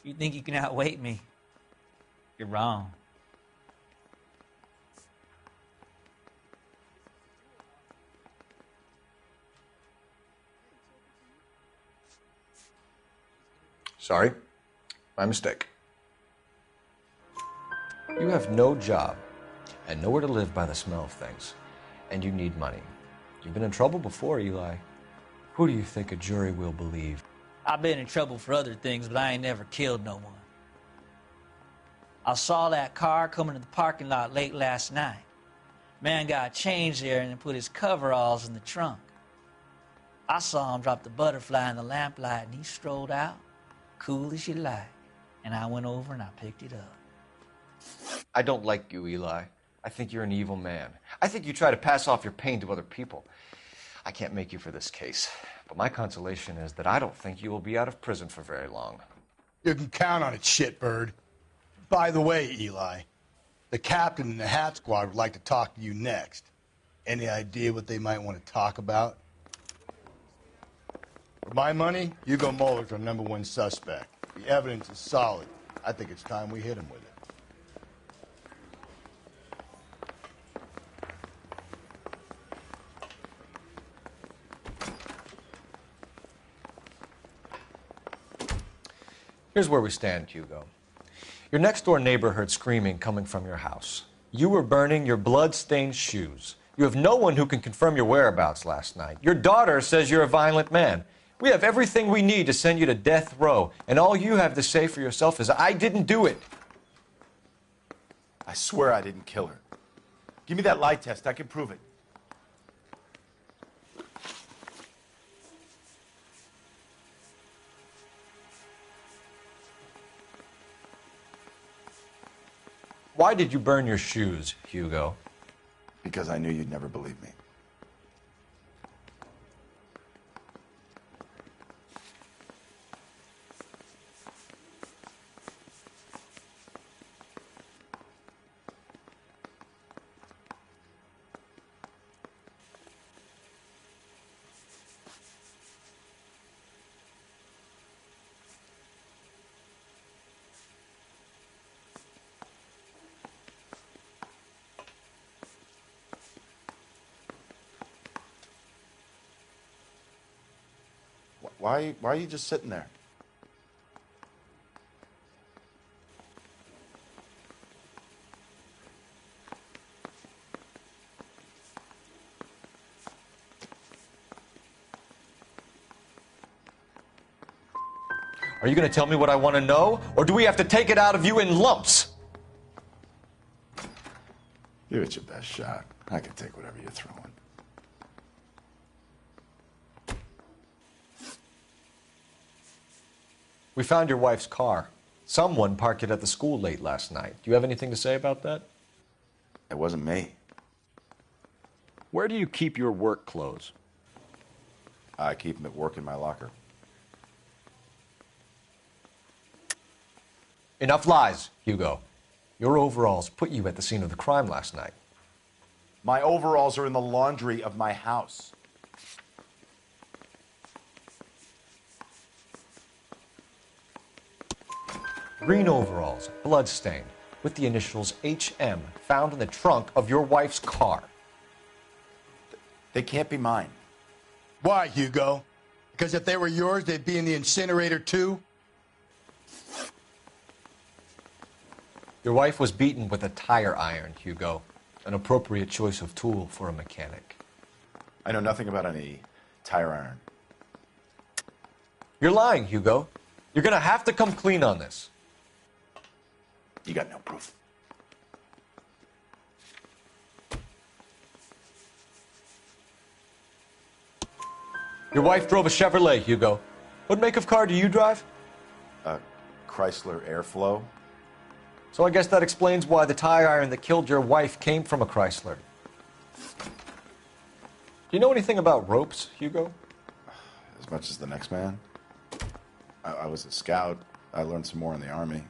You think you can outweight me? You're wrong. Sorry. My mistake. You have no job and nowhere to live by the smell of things, and you need money. You've been in trouble before, Eli. Who do you think a jury will believe? I've been in trouble for other things, but I ain't never killed no one. I saw that car coming to the parking lot late last night. Man got changed there and then put his coveralls in the trunk. I saw him drop the butterfly in the lamplight and he strolled out, cool as you like. And I went over and I picked it up. I don't like you, Eli. I think you're an evil man. I think you try to pass off your pain to other people. I can't make you for this case, but my consolation is that I don't think you will be out of prison for very long. You can count on it, shitbird. By the way, Eli, the captain and the hat squad would like to talk to you next. Any idea what they might want to talk about? For my money, Hugo Muller's our #1 suspect. The evidence is solid. I think it's time we hit him with it. Here's where we stand, Hugo. Your next-door neighbor heard screaming coming from your house. You were burning your blood-stained shoes. You have no one who can confirm your whereabouts last night. Your daughter says you're a violent man. We have everything we need to send you to death row, and all you have to say for yourself is, I didn't do it. I swear I didn't kill her. Give me that lie test. I can prove it. Why did you burn your shoes, Hugo? Because I knew you'd never believe me. Why are you just sitting there? Are you going to tell me what I want to know, or do we have to take it out of you in lumps? Give it your best shot. I can take whatever you're throwing. We found your wife's car. Someone parked it at the school late last night. Do you have anything to say about that? It wasn't me. Where do you keep your work clothes? I keep them at work in my locker. Enough lies, Hugo. Your overalls put you at the scene of the crime last night. My overalls are in the laundry of my house. Green overalls, bloodstained, with the initials HM found in the trunk of your wife's car. They can't be mine. Why, Hugo? Because if they were yours, they'd be in the incinerator too? Your wife was beaten with a tire iron, Hugo. An appropriate choice of tool for a mechanic. I know nothing about any tire iron. You're lying, Hugo. You're gonna have to come clean on this. You got no proof. Your wife drove a Chevrolet, Hugo. What make of car do you drive? A Chrysler Airflow. So I guess that explains why the tire iron that killed your wife came from a Chrysler. Do you know anything about ropes, Hugo? As much as the next man. I was a scout. I learned some more in the Army.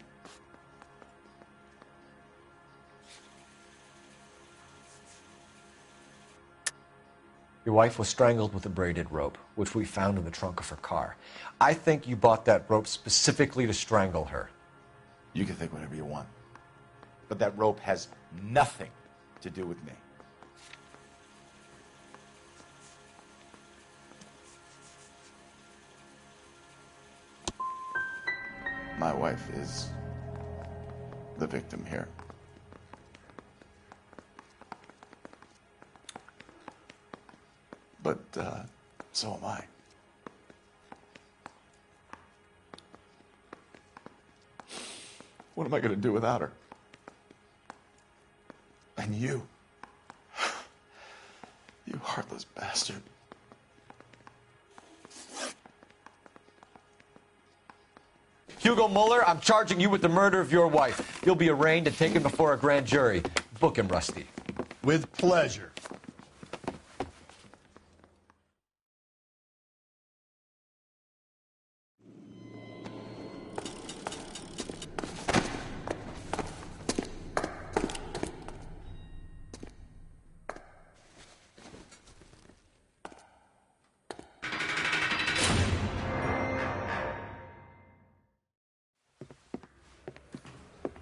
Your wife was strangled with a braided rope, which we found in the trunk of her car. I think you bought that rope specifically to strangle her. You can think whatever you want. But that rope has nothing to do with me. My wife is the victim here. But so am I. What am I going to do without her? And you. You heartless bastard. Hugo Mueller, I'm charging you with the murder of your wife. You'll be arraigned and taken before a grand jury. Book him, Rusty. With pleasure.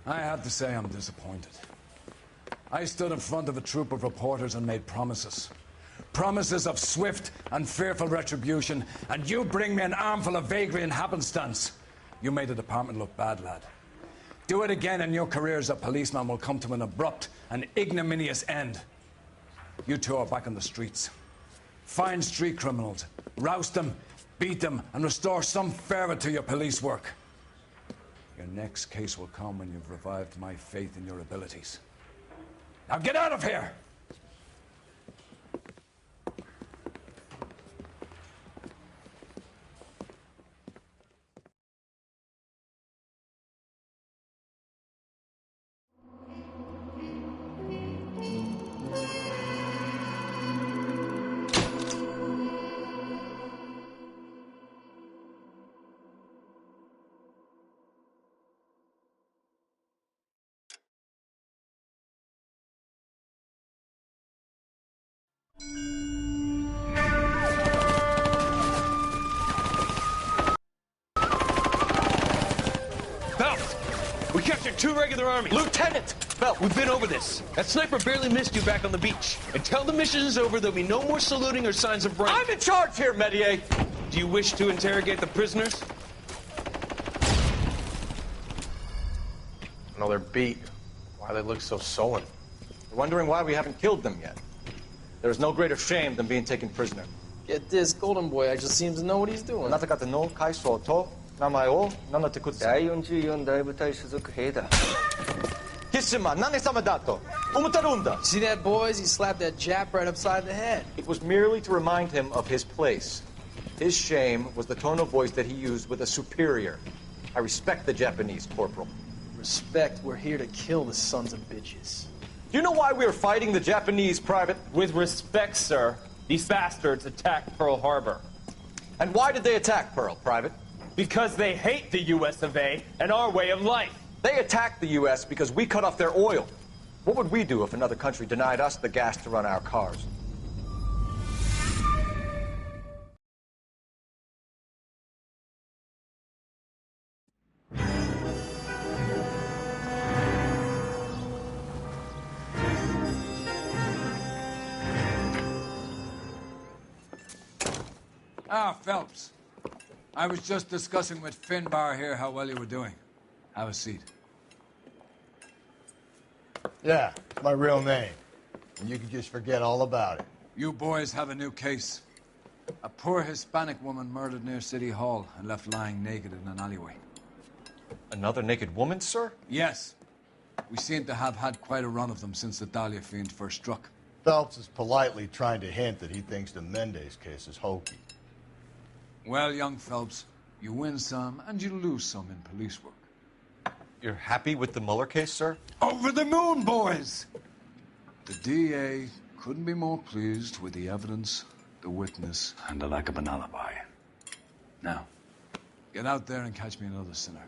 I have to say I'm disappointed. I stood in front of a troop of reporters and made promises. Promises of swift and fearful retribution, and you bring me an armful of vagary and happenstance. You made the department look bad, lad. Do it again and your career as a policeman will come to an abrupt and ignominious end. You two are back on the streets. Find street criminals, roust them, beat them, and restore some fervor to your police work. Your next case will come when you've revived my faith in your abilities. Now get out of here! Phelps! We captured 2 regular army. Lieutenant! Phelps, we've been over this. That sniper barely missed you back on the beach. Until the mission is over, there'll be no more saluting or signs of rank. I'm in charge here, Medier! Do you wish to interrogate the prisoners? No, they're beat. Why they look so sullen? They're wondering why we haven't killed them yet. There's no greater shame than being taken prisoner. Get this, Golden Boy actually seems to know what he's doing. Namae nana tekutsu. 第44大部隊所属兵だ。 Hisima, nane sama dato. Umutarunda. See that, boys? He slapped that Jap right upside the head. It was merely to remind him of his place. His shame was the tone of voice that he used with a superior. I respect the Japanese, Corporal. Respect, we're here to kill the sons of bitches. Do you know why we are fighting the Japanese, Private? With respect, sir, these bastards attacked Pearl Harbor. And why did they attack Pearl, Private? Because they hate the US of A and our way of life. They attacked the U.S. because we cut off their oil. What would we do if another country denied us the gas to run our cars? Ah, Phelps. I was just discussing with Finbar here how well you were doing. Have a seat. Yeah, it's my real name. And you can just forget all about it. You boys have a new case. A poor Hispanic woman murdered near City Hall and left lying naked in an alleyway. Another naked woman, sir? Yes. We seem to have had quite a run of them since the Dahlia fiend first struck. Phelps is politely trying to hint that he thinks the Mendez case is hokey. Well, young Phelps, you win some and you lose some in police work. You're happy with the Mueller case, sir? Over the moon, boys! The DA couldn't be more pleased with the evidence, the witness, and the lack of an alibi. Now, get out there and catch me another sinner.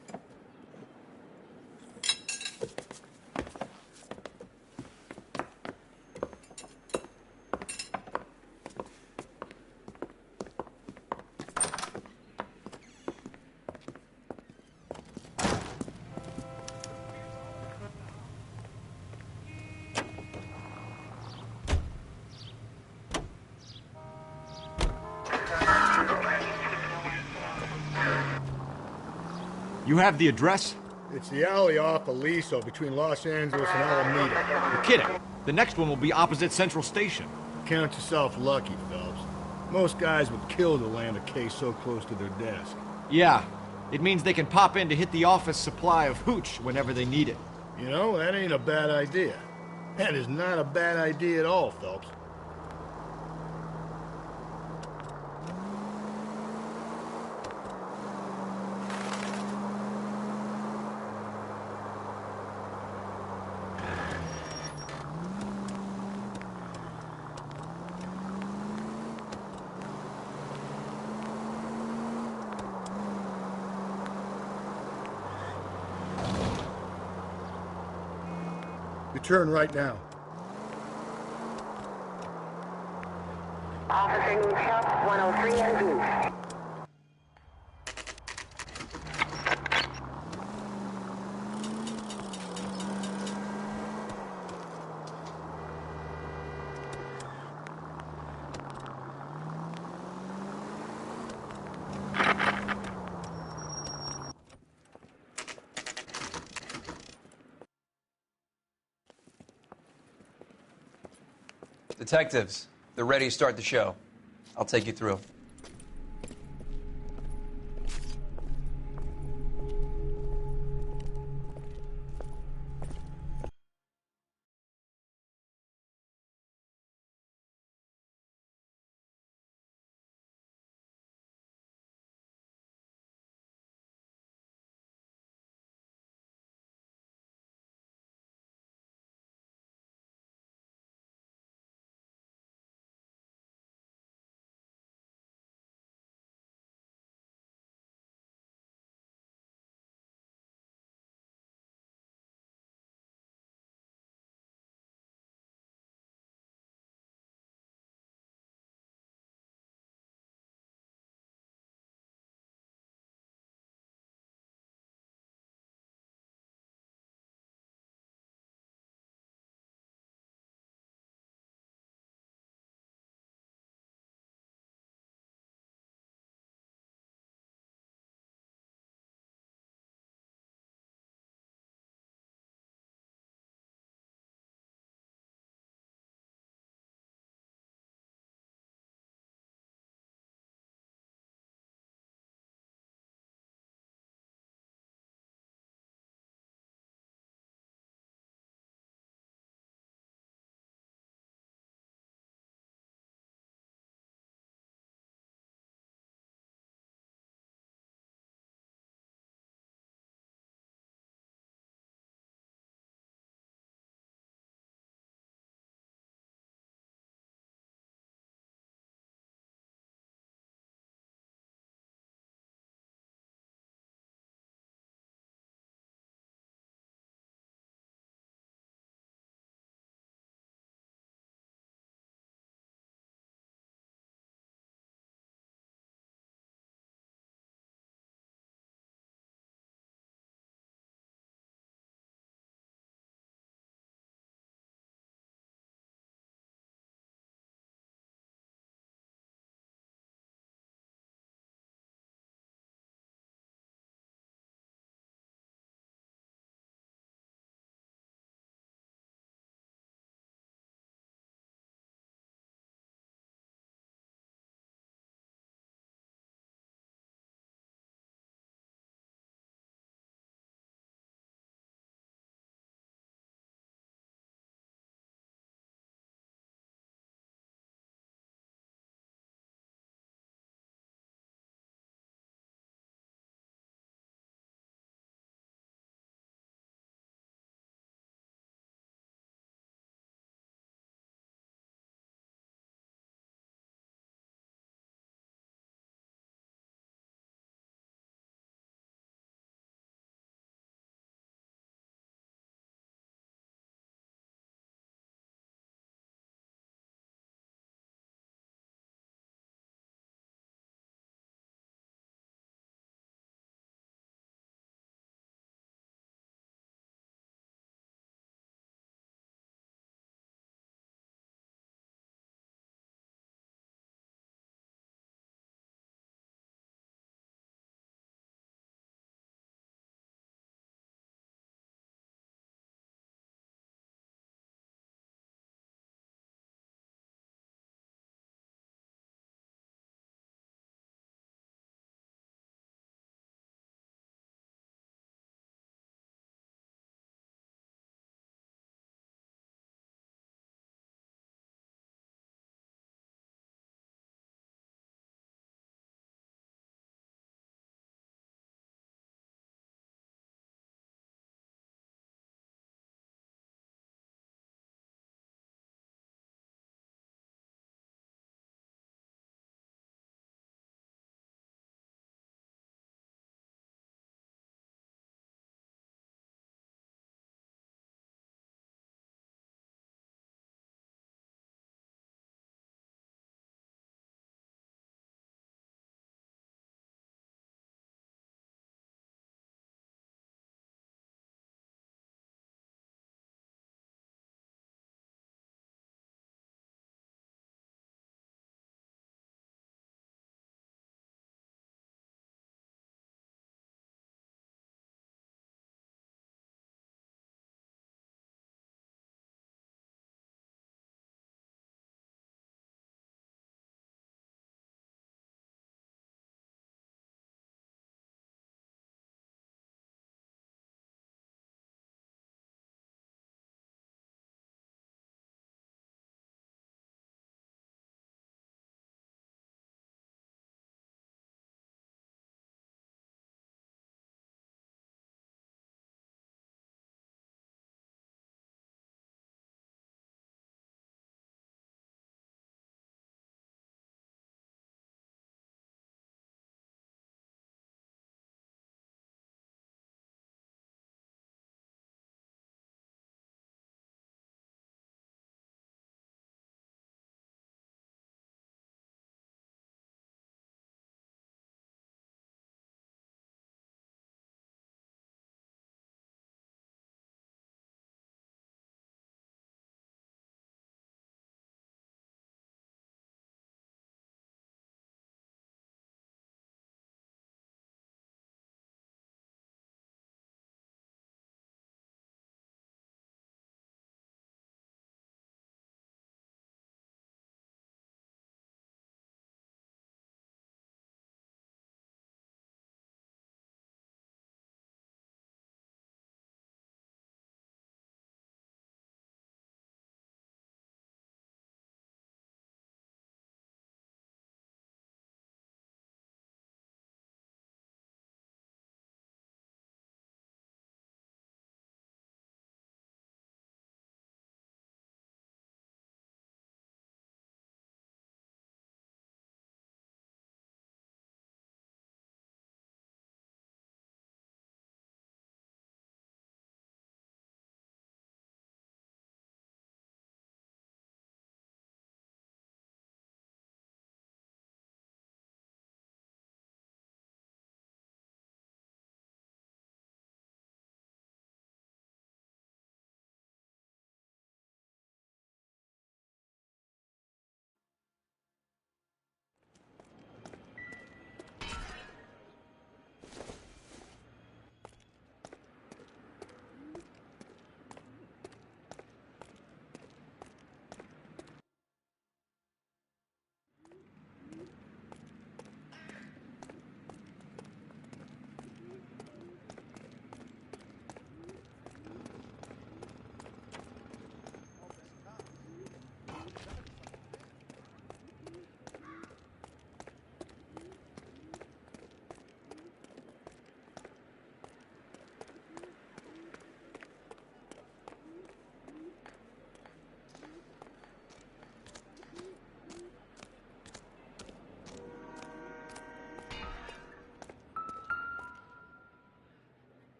You have the address? It's the alley off Aliso between Los Angeles and Alameda. You're kidding. The next one will be opposite Central Station. Count yourself lucky, Phelps. Most guys would kill to land a case so close to their desk. Yeah. It means they can pop in to hit the office supply of hooch whenever they need it. You know, that ain't a bad idea. That is not a bad idea at all, Phelps. You turn right now. Officer needs help, 103 and view. Detectives, they're ready to start the show. I'll take you through.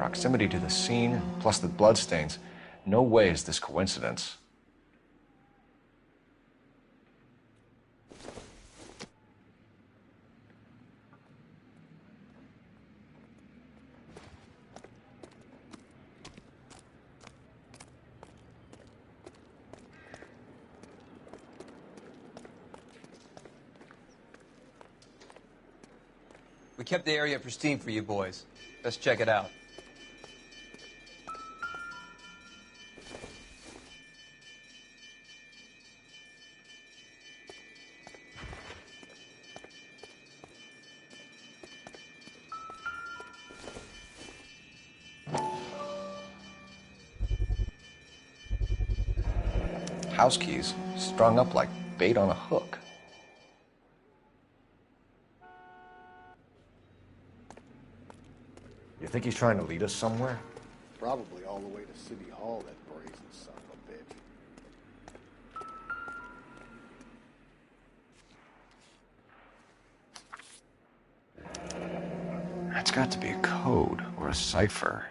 proximity to the scene, plus the bloodstains, no way is this coincidence. We kept the area pristine for you boys. Let's check it out. House keys strung up like bait on a hook. You think he's trying to lead us somewhere? Probably all the way to City Hall, that brazen son of a bitch. That's got to be a code or a cipher.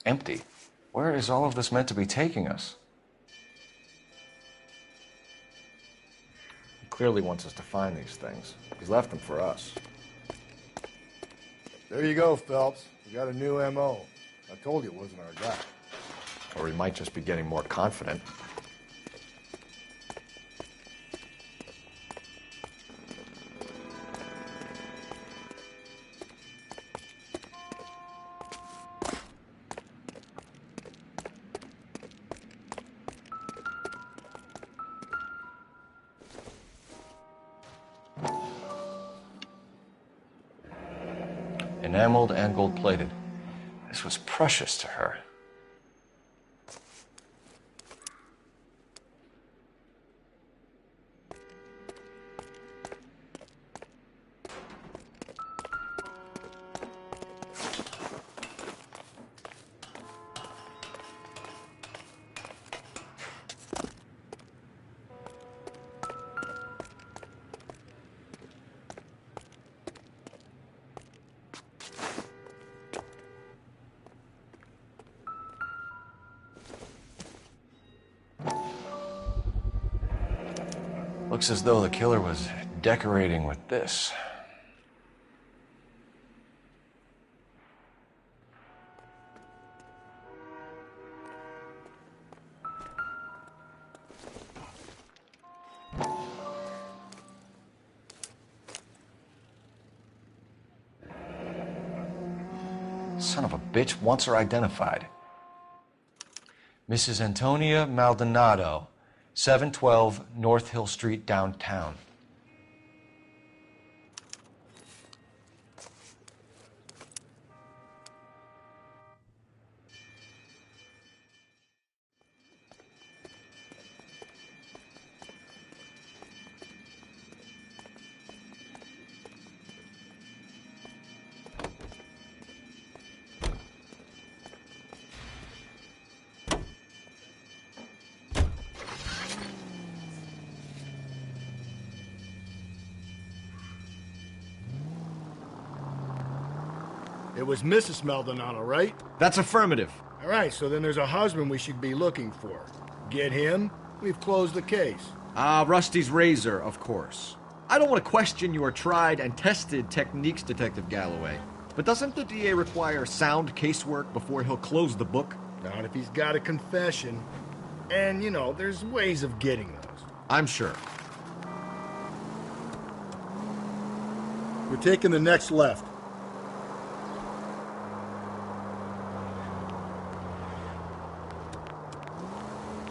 Empty. Where is all of this meant to be taking us? He clearly wants us to find these things. He's left them for us. There you go, Phelps. We got a new M.O. I told you it wasn't our guy. Or he might just be getting more confident. Enameled and gold-plated. This was precious to her. Looks as though the killer was decorating with this. Son of a bitch wants her identified. Mrs. Antonia Maldonado, 712 North Hill Street, downtown. It was Mrs. Maldonado, right? That's affirmative. All right, so then there's a husband we should be looking for. Get him, we've closed the case. Rusty's razor, of course. I don't want to question your tried and tested techniques, Detective Galloway. But doesn't the DA require sound casework before he'll close the book? Not if he's got a confession. And, you know, there's ways of getting those. I'm sure. We're taking the next left.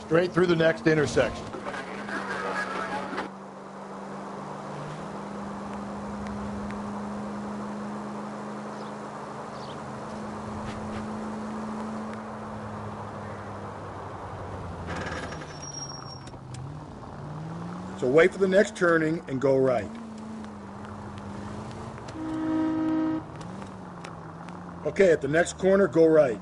Straight through the next intersection. So wait for the next turning and go right. Okay, at the next corner, go right.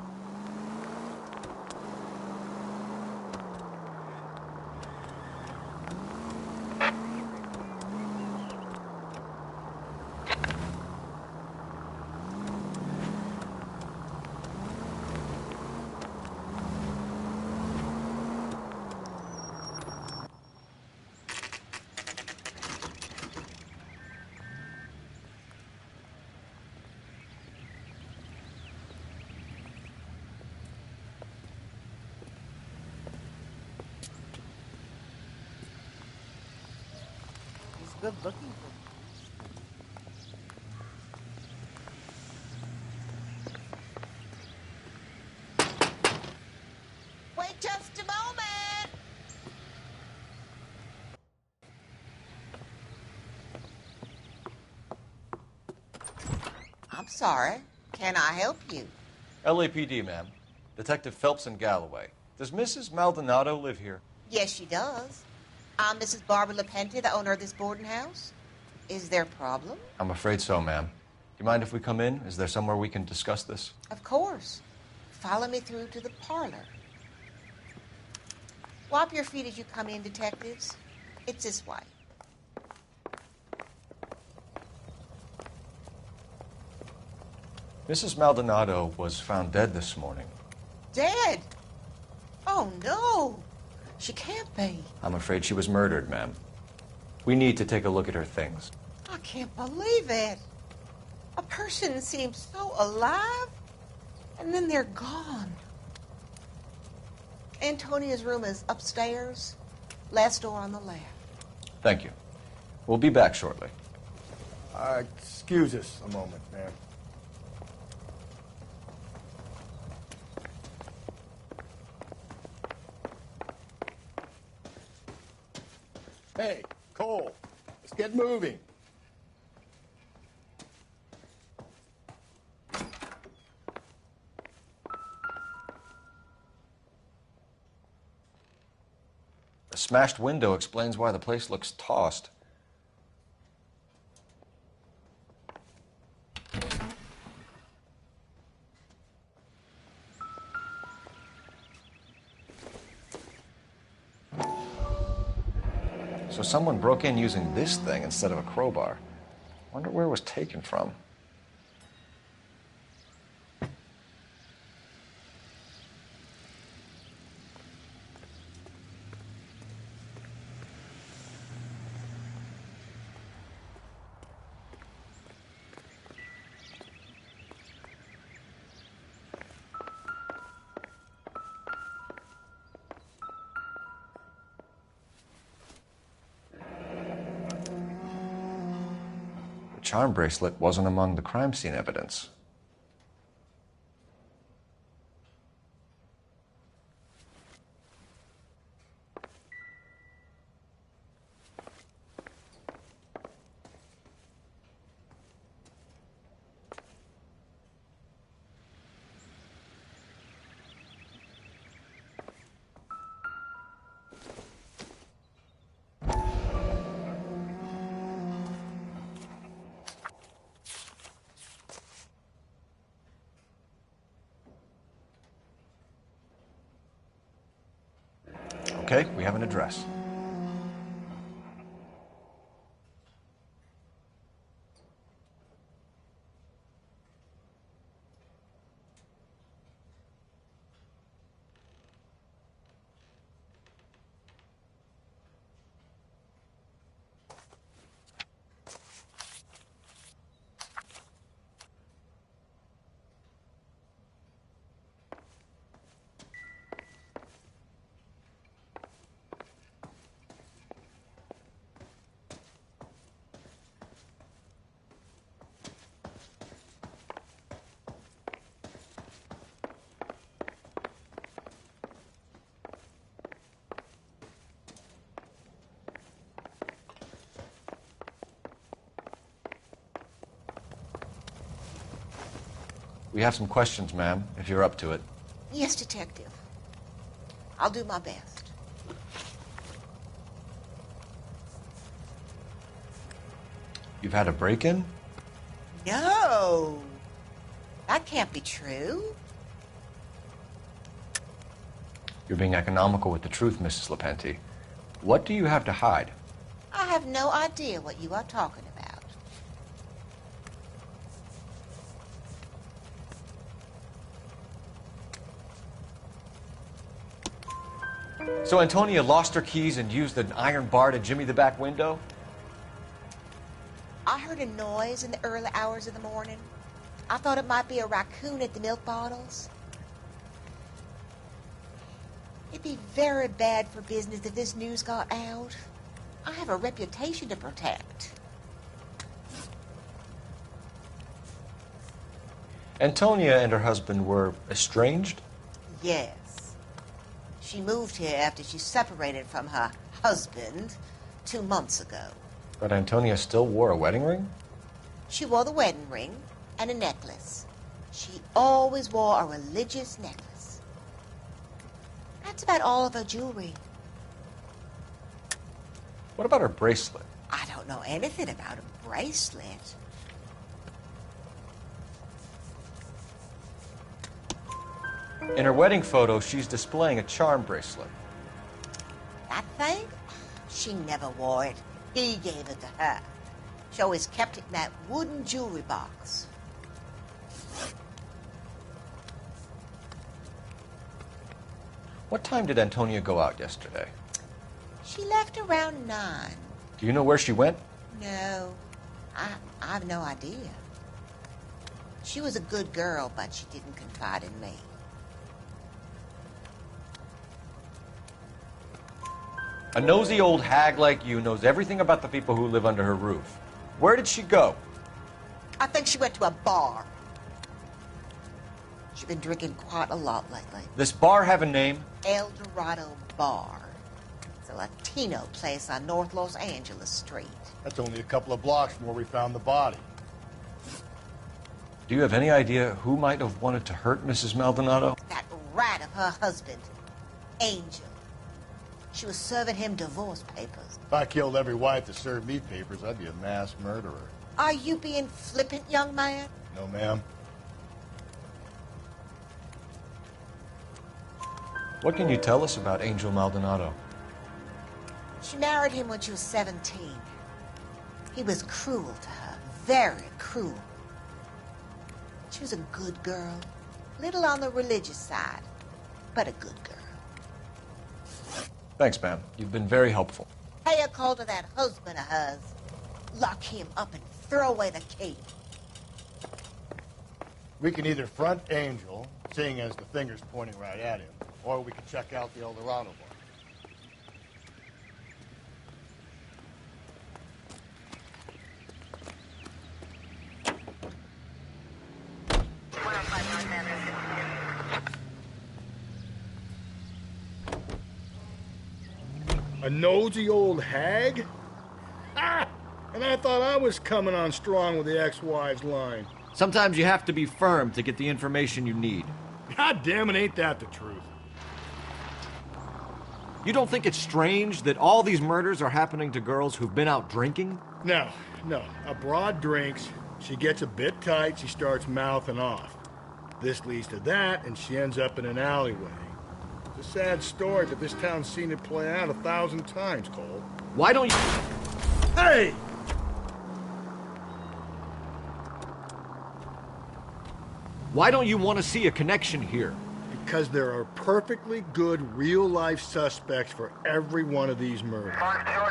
Good looking. Wait just a moment. I'm sorry. Can I help you? LAPD, ma'am. Detective Phelps in Galloway. Does Mrs. Maldonado live here? Yes, she does. I'm Mrs. Barbara LaPente, the owner of this boarding house. Is there a problem? I'm afraid so, ma'am. Do you mind if we come in? Is there somewhere we can discuss this? Of course. Follow me through to the parlor. Wipe your feet as you come in, detectives. It's this way. Mrs. Maldonado was found dead this morning. Dead? Oh, no. She can't be. I'm afraid she was murdered, ma'am. We need to take a look at her things. I can't believe it. A person seems so alive, and then they're gone. Antonia's room is upstairs, last door on the left. Thank you. We'll be back shortly. Excuse us a moment, ma'am. Hey, Cole, let's get moving. A smashed window explains why the place looks tossed. So someone broke in using this thing instead of a crowbar. Wonder where it was taken from. The charm bracelet wasn't among the crime scene evidence. Okay, we have an address. We have some questions, ma'am, if you're up to it. Yes, Detective. I'll do my best. You've had a break-in? No. That can't be true. You're being economical with the truth, Mrs. Lepenti. What do you have to hide? I have no idea what you are talking about. So Antonia lost her keys and used an iron bar to jimmy the back window? I heard a noise in the early hours of the morning. I thought it might be a raccoon at the milk bottles. It'd be very bad for business if this news got out. I have a reputation to protect. Antonia and her husband were estranged? Yes. She moved here after she separated from her husband 2 months ago. But Antonia still wore a wedding ring? She wore the wedding ring and a necklace. She always wore a religious necklace. That's about all of her jewelry. What about her bracelet? I don't know anything about a bracelet. In her wedding photo, she's displaying a charm bracelet. That thing? She never wore it. He gave it to her. She always kept it in that wooden jewelry box. What time did Antonia go out yesterday? She left around 9. Do you know where she went? No, I have no idea. She was a good girl, but she didn't confide in me. A nosy old hag like you knows everything about the people who live under her roof. Where did she go? I think she went to a bar. She's been drinking quite a lot lately. This bar have a name? El Dorado Bar. It's a Latino place on North Los Angeles Street. That's only a couple of blocks from where we found the body. Do you have any idea who might have wanted to hurt Mrs. Maldonado? That rat of her husband, Angel. She was serving him divorce papers. If I killed every wife that served me papers, I'd be a mass murderer. Are you being flippant, young man? No, ma'am. What can you tell us about Angel Maldonado? She married him when she was 17. He was cruel to her, very cruel. She was a good girl, little on the religious side, but a good girl. Thanks, ma'am. You've been very helpful. Pay a call to that husband of hers. Lock him up and throw away the key. We can either front Angel, seeing as the finger's pointing right at him, or we can check out the El Dorado bar. A nosy old hag? Ah! And I thought I was coming on strong with the ex-wives line. Sometimes you have to be firm to get the information you need. God damn it, ain't that the truth? You don't think it's strange that all these murders are happening to girls who've been out drinking? No. A broad drinks, she gets a bit tight, she starts mouthing off. This leads to that, and she ends up in an alleyway. It's a sad story, but this town's seen it play out 1,000 times, Cole. Why don't you... Hey! Why don't you want to see a connection here? Because there are perfectly good real-life suspects for every one of these murders.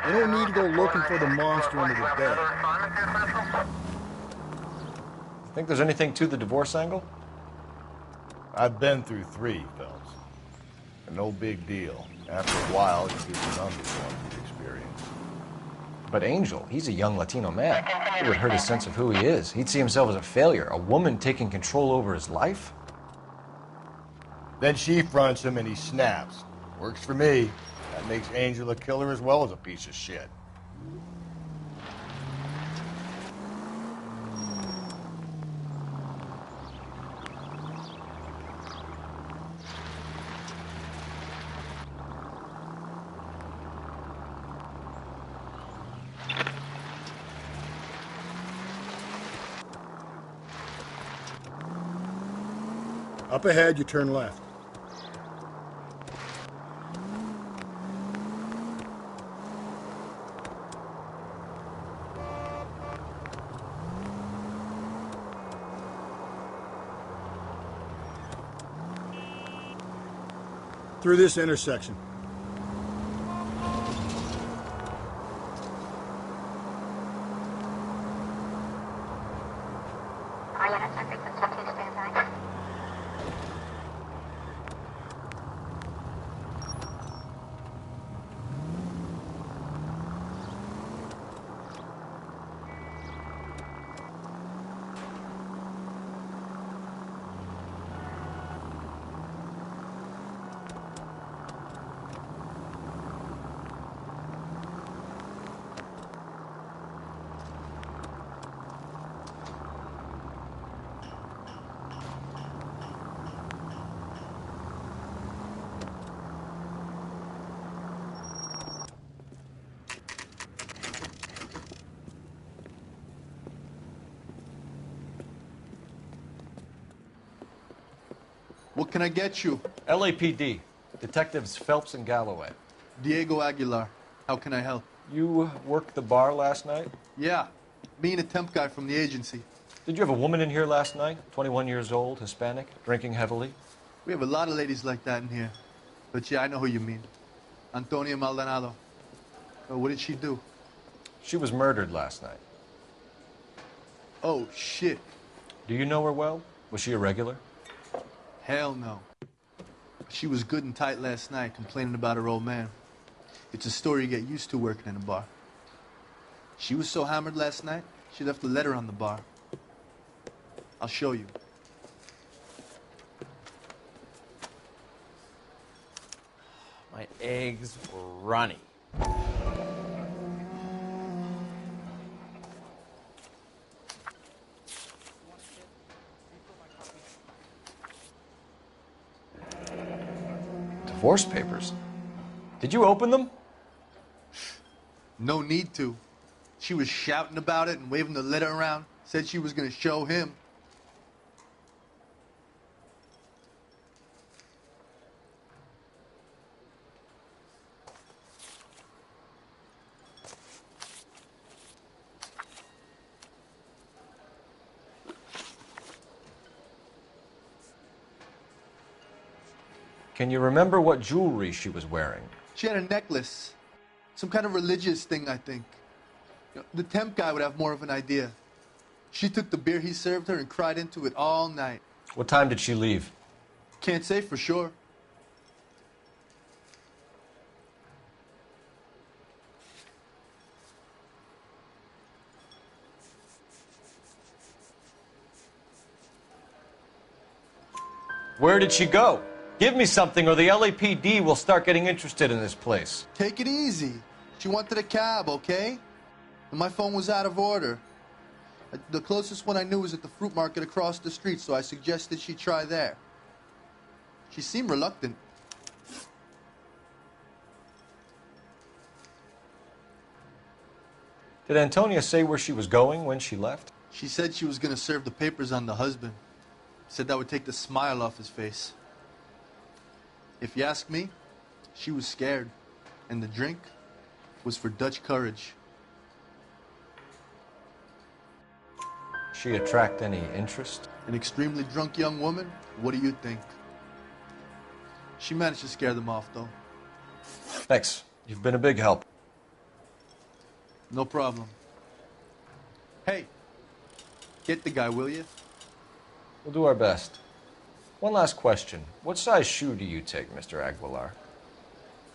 You don't need to go looking for the monster under the bed. Think there's anything to the divorce angle? I've been through 3, Phelps. No big deal. After a while, you get the numbers on the experience. But Angel, he's a young Latino man. It would hurt his sense of who he is. He'd see himself as a failure, a woman taking control over his life. Then she fronts him and he snaps. Works for me. That makes Angel a killer as well as a piece of shit. Up ahead, you turn left. Through this intersection. What can I get you? LAPD. Detectives Phelps and Galloway. Diego Aguilar. How can I help? You worked the bar last night? Yeah. Me and a temp guy from the agency. Did you have a woman in here last night? 21 years old, Hispanic, drinking heavily? We have a lot of ladies like that in here. But yeah, I know who you mean. Antonia Maldonado. What did she do? She was murdered last night. Oh, shit. Do you know her well? Was she a regular? Hell no. She was good and tight last night, complaining about her old man. It's a story you get used to working in a bar. She was so hammered last night, she left a letter on the bar. I'll show you. My eggs were runny. Divorce papers? Did you open them? No need to. She was shouting about it and waving the letter around. Said she was going to show him. Can you remember what jewelry she was wearing? She had a necklace. Some kind of religious thing, I think. The temp guy would have more of an idea. She took the beer he served her and cried into it all night. What time did she leave? Can't say for sure. Where did she go? Give me something or the LAPD will start getting interested in this place. Take it easy. She wanted a cab, okay? And my phone was out of order. The closest one I knew was at the fruit market across the street, so I suggested she try there. She seemed reluctant. Did Antonia say where she was going when she left? She said she was going to serve the papers on the husband. Said that would take the smile off his face. If you ask me, she was scared. And the drink was for Dutch courage. She attract any interest? An extremely drunk young woman? What do you think? She managed to scare them off, though. Thanks. You've been a big help. No problem. Hey, get the guy, will you? We'll do our best. One last question. What size shoe do you take, Mr. Aguilar?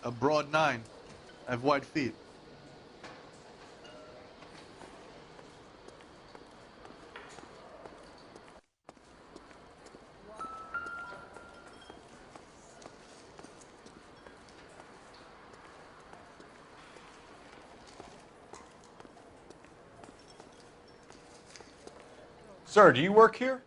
A broad 9. I have wide feet. Sir, do you work here?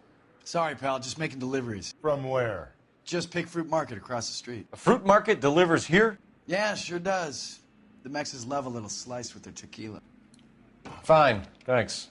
Sorry, pal, just making deliveries. From where? Just Pick Fruit Market across the street. A fruit market delivers here? Yeah, sure does. The Mexes love a little slice with their tequila. Fine, thanks.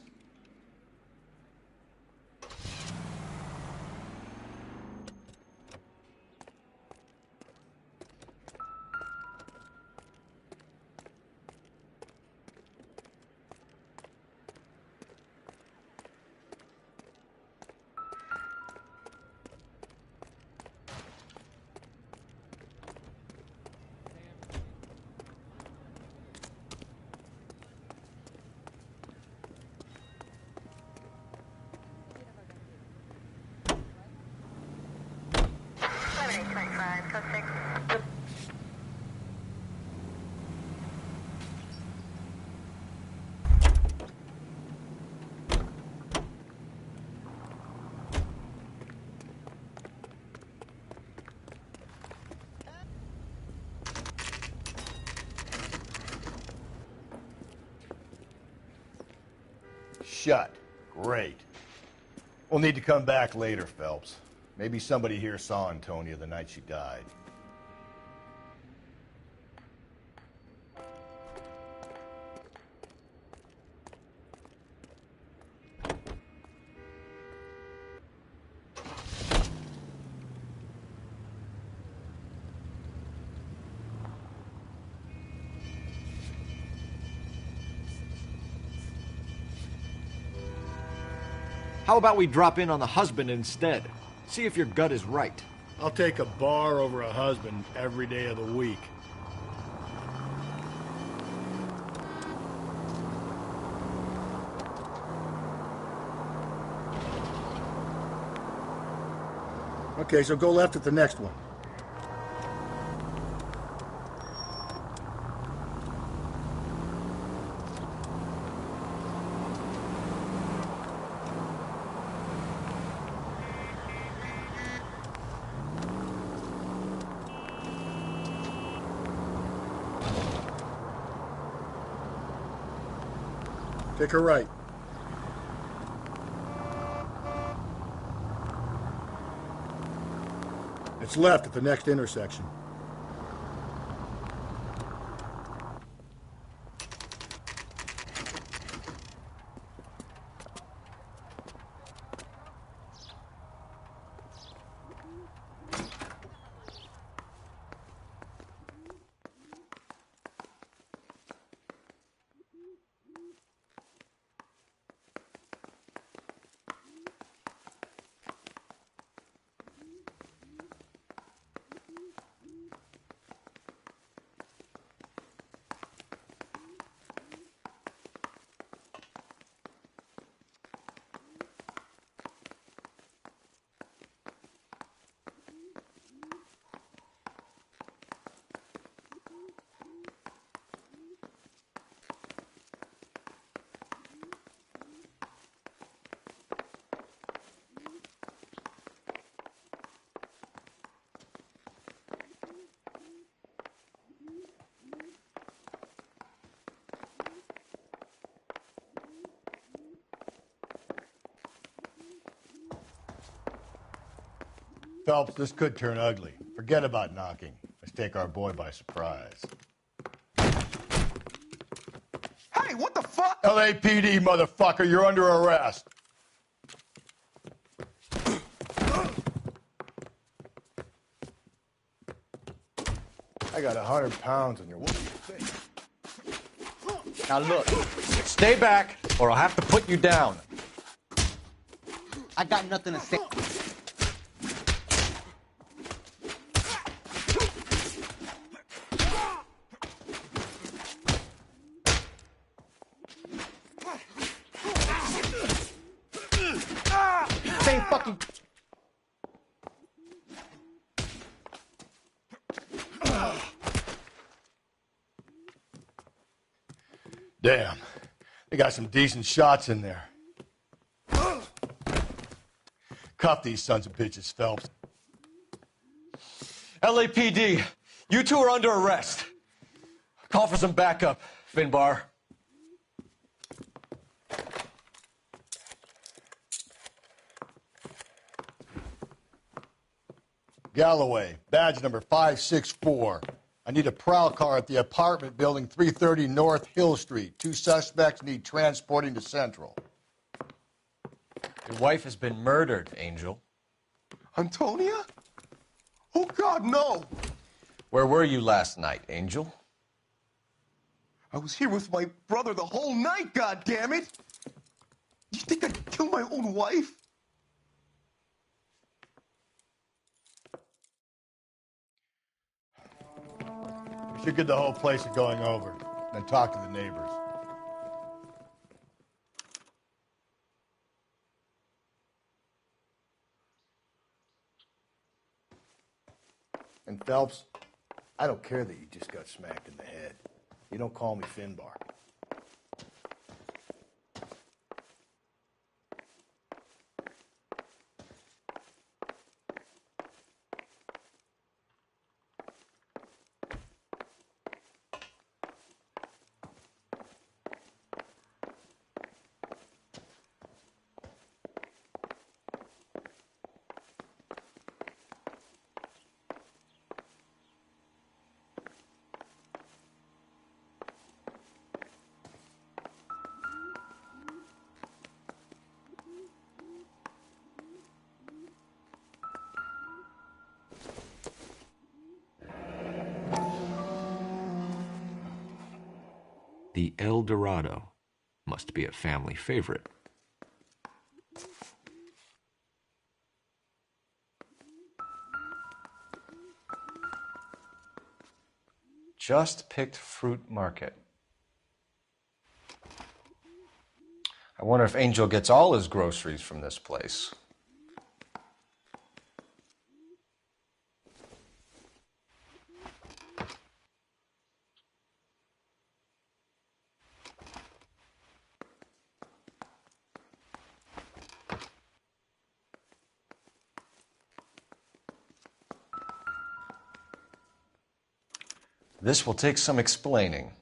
Shut. Great. We'll need to come back later, Phelps. Maybe somebody here saw Antonia the night she died. How about we drop in on the husband instead? See if your gut is right. I'll take a bar over a husband every day of the week. Okay, so go left at the next one. Take her right. It's left at the next intersection. Phelps, this could turn ugly. Forget about knocking. Let's take our boy by surprise. Hey, what the fuck? LAPD, motherfucker, you're under arrest. I got 100 pounds on your... What do you think? Now look, stay back or I'll have to put you down. I got nothing to say. Same fucking... Damn. They got some decent shots in there. Cuff these sons of bitches, Phelps. LAPD, you two are under arrest. Call for some backup, Finbar. Galloway, badge number 564. I need a prowl car at the apartment building 330 North Hill Street. 2 suspects need transporting to Central. Your wife has been murdered, Angel. Antonia? Oh, God, no! Where were you last night, Angel? I was here with my brother the whole night, goddammit! You think I'd kill my own wife? We should get the whole place going over, then talk to the neighbors. And Phelps, I don't care that you just got smacked in the head. You don't call me Finbar. The El Dorado must be a family favorite. Just picked fruit market. I wonder if Angel gets all his groceries from this place. This will take some explaining.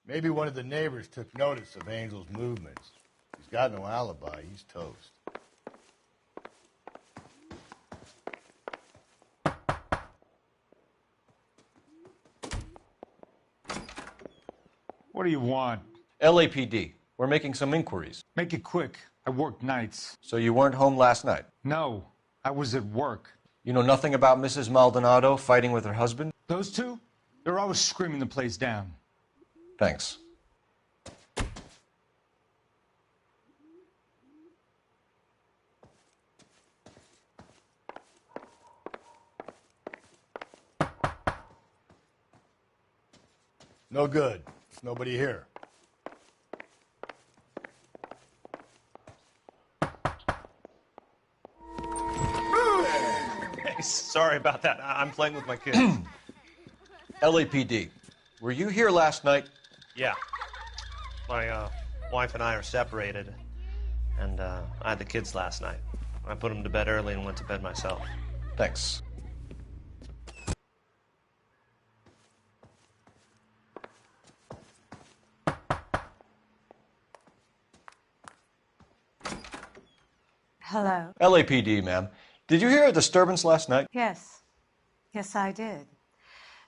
Maybe one of the neighbors took notice of Angel's movements. He's got no alibi. He's toast. What do you want? LAPD. We're making some inquiries. Make it quick. I work nights. So you weren't home last night? No, I was at work. You know nothing about Mrs. Maldonado fighting with her husband? Those two? They're always screaming the place down. Thanks. No good. Nobody here. Hey, sorry about that. I'm playing with my kids. LAPD. Were you here last night? Yeah. My wife and I are separated, and I had the kids last night. I put them to bed early and went to bed myself. Thanks. Hello? LAPD, ma'am. Did you hear a disturbance last night? Yes. Yes, I did.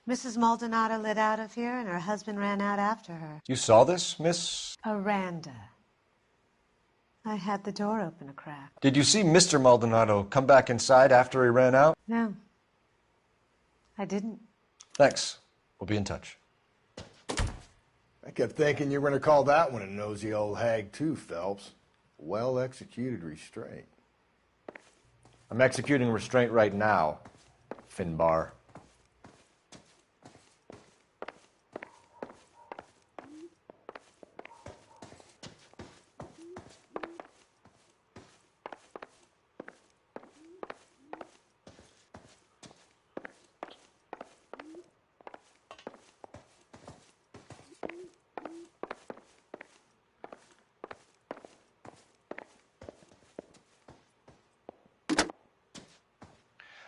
Mrs. Maldonado lit out of here, and her husband ran out after her. You saw this, Miss? Aranda. I had the door open a crack. Did you see Mr. Maldonado come back inside after he ran out? No. I didn't. Thanks. We'll be in touch. I kept thinking you were going to call that one a nosy old hag too, Phelps. Well-executed restraint. I'm executing restraint right now, Finbar.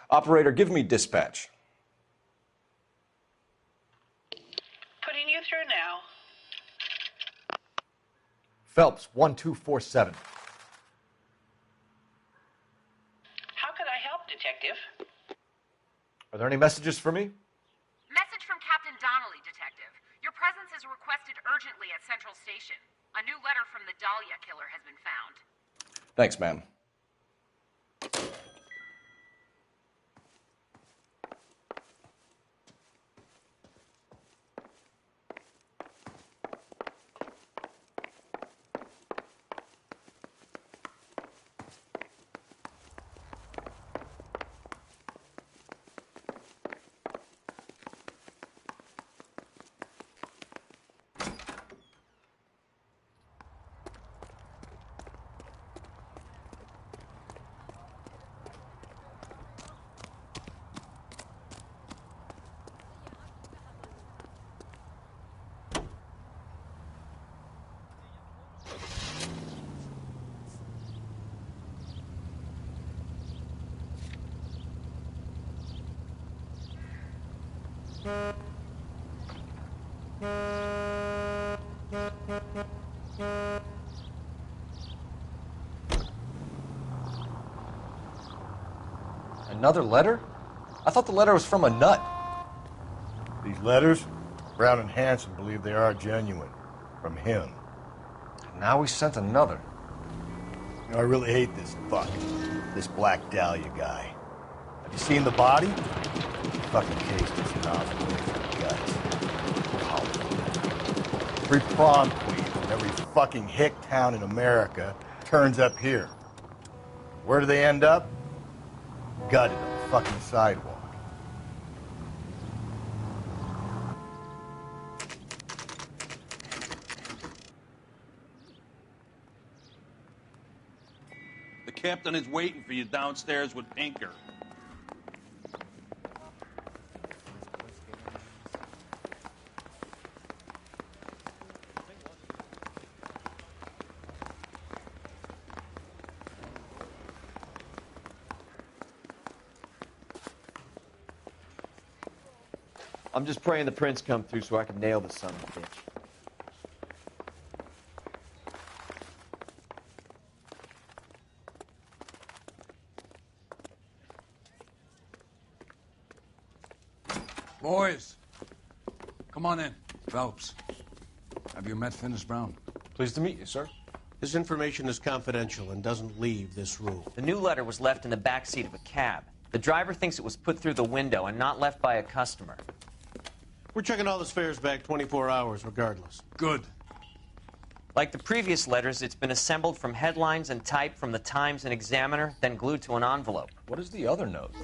Operator, give me dispatch. Putting you through now. Phelps, 1247. How could I help, Detective? Are there any messages for me? Message from Captain Donnelly, Detective. Your presence is requested urgently at Central Station. A new letter from the Dahlia killer has been found. Thanks, ma'am. Another letter? I thought the letter was from a nut. These letters, Brown and Hanson believe they are genuine. From him. Now we sent another. You know, I really hate this fuck. This Black Dahlia guy. Have you seen the body? Fucking case just nozzled away from the guts. Every prom queen from every fucking hick town in America turns up here. Where do they end up? Gutted on the fucking sidewalk. The captain is waiting for you downstairs with Pinker. I'm just praying the prints come through so I can nail the son of a bitch. Boys, come on in. Phelps, have you met Finis Brown? Pleased to meet you, sir. This information is confidential and doesn't leave this room. The new letter was left in the back seat of a cab. The driver thinks it was put through the window and not left by a customer. We're checking all his fares back 24 hours regardless. Good. Like the previous letters, it's been assembled from headlines and type from the Times and Examiner, then glued to an envelope. What is the other note?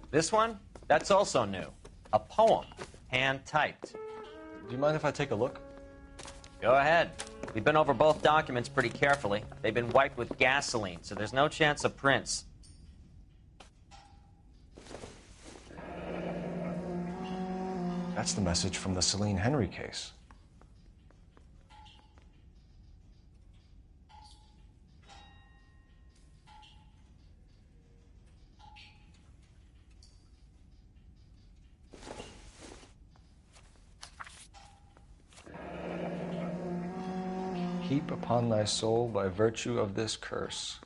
This one? That's also new. A poem, hand-typed. Do you mind if I take a look? Go ahead. We've been over both documents pretty carefully. They've been wiped with gasoline, so there's no chance of prints. That's the message from the Celine Henry case. Heap upon thy soul by virtue of this curse.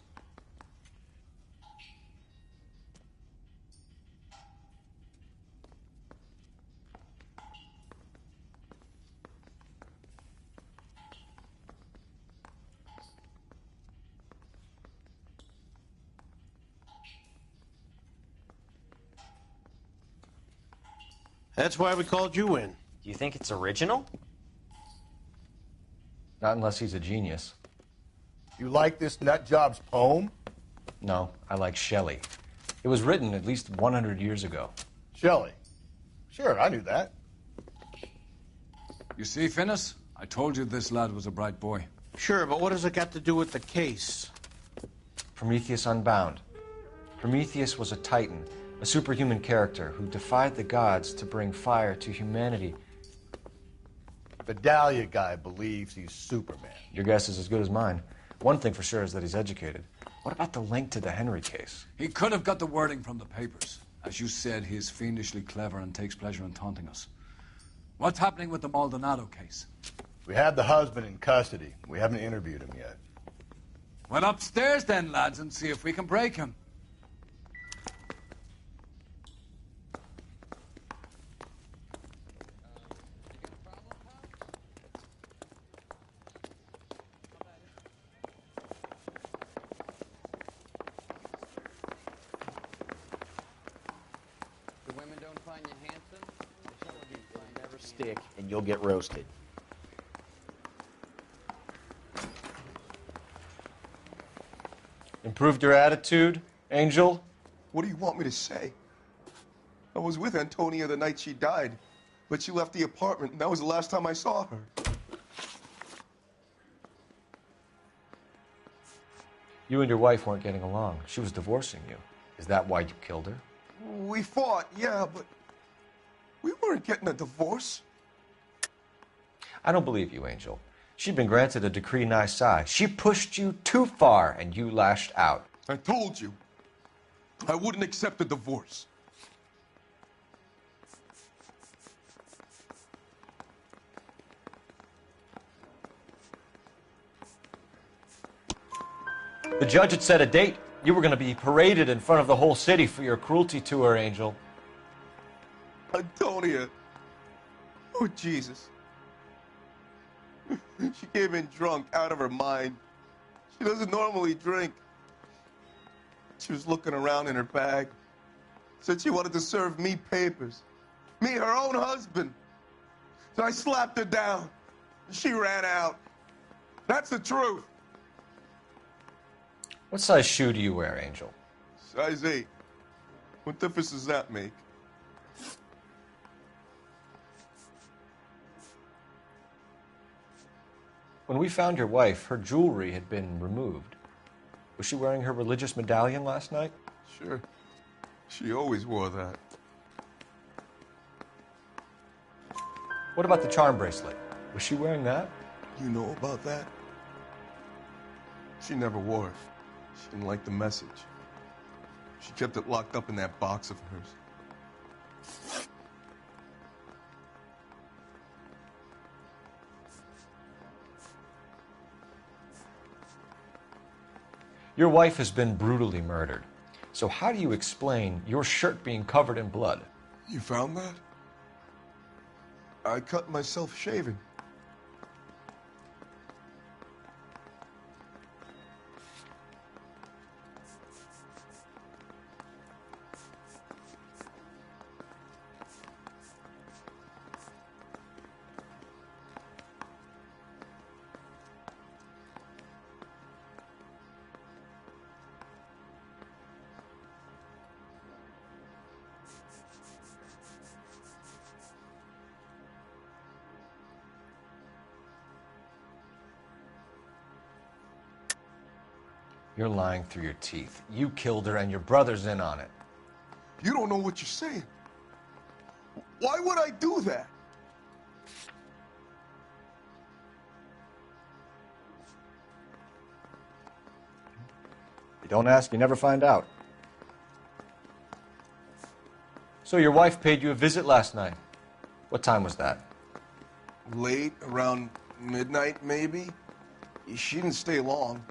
That's why we called you in. Do you think it's original? Not unless he's a genius. You like this nutjob's poem? No, I like Shelley. It was written at least 100 years ago. Shelley? Sure, I knew that. You see, Finis? I told you this lad was a bright boy. Sure, but what has it got to do with the case? Prometheus Unbound. Prometheus was a titan, a superhuman character who defied the gods to bring fire to humanity. The Dahlia guy believes he's Superman. Your guess is as good as mine. One thing for sure is that he's educated. What about the link to the Henry case? He could have got the wording from the papers. As you said, he is fiendishly clever and takes pleasure in taunting us. What's happening with the Maldonado case? We have the husband in custody. We haven't interviewed him yet. Well, upstairs then, lads, and see if we can break him. Stick and you'll get roasted. Improved your attitude, Angel? What do you want me to say? I was with Antonia the night she died, but she left the apartment, and that was the last time I saw her. You and your wife weren't getting along. She was divorcing you. Is that why you killed her? We fought, yeah, but we weren't getting a divorce. I don't believe you, Angel. She'd been granted a decree nisi. She pushed you too far, and you lashed out. I told you. I wouldn't accept a divorce. The judge had set a date. You were going to be paraded in front of the whole city for your cruelty to her, Angel. Antonia. Oh, Jesus. She came in drunk, out of her mind. She doesn't normally drink. She was looking around in her bag. Said she wanted to serve me papers. Me, her own husband. So I slapped her down. She ran out. That's the truth. What size shoe do you wear, Angel? Size 8. What difference does that make? When we found your wife, her jewelry had been removed. Was she wearing her religious medallion last night? Sure. She always wore that. What about the charm bracelet? Was she wearing that? You know about that? She never wore it. She didn't like the message. She kept it locked up in that box of hers. Your wife has been brutally murdered. So how do you explain your shirt being covered in blood? You found that? I cut myself shaving. You're lying through your teeth. You killed her and your brother's in on it. You don't know what you're saying. Why would I do that? You don't ask, you never find out. So your wife paid you a visit last night. What time was that? Late, around midnight, maybe. She didn't stay long.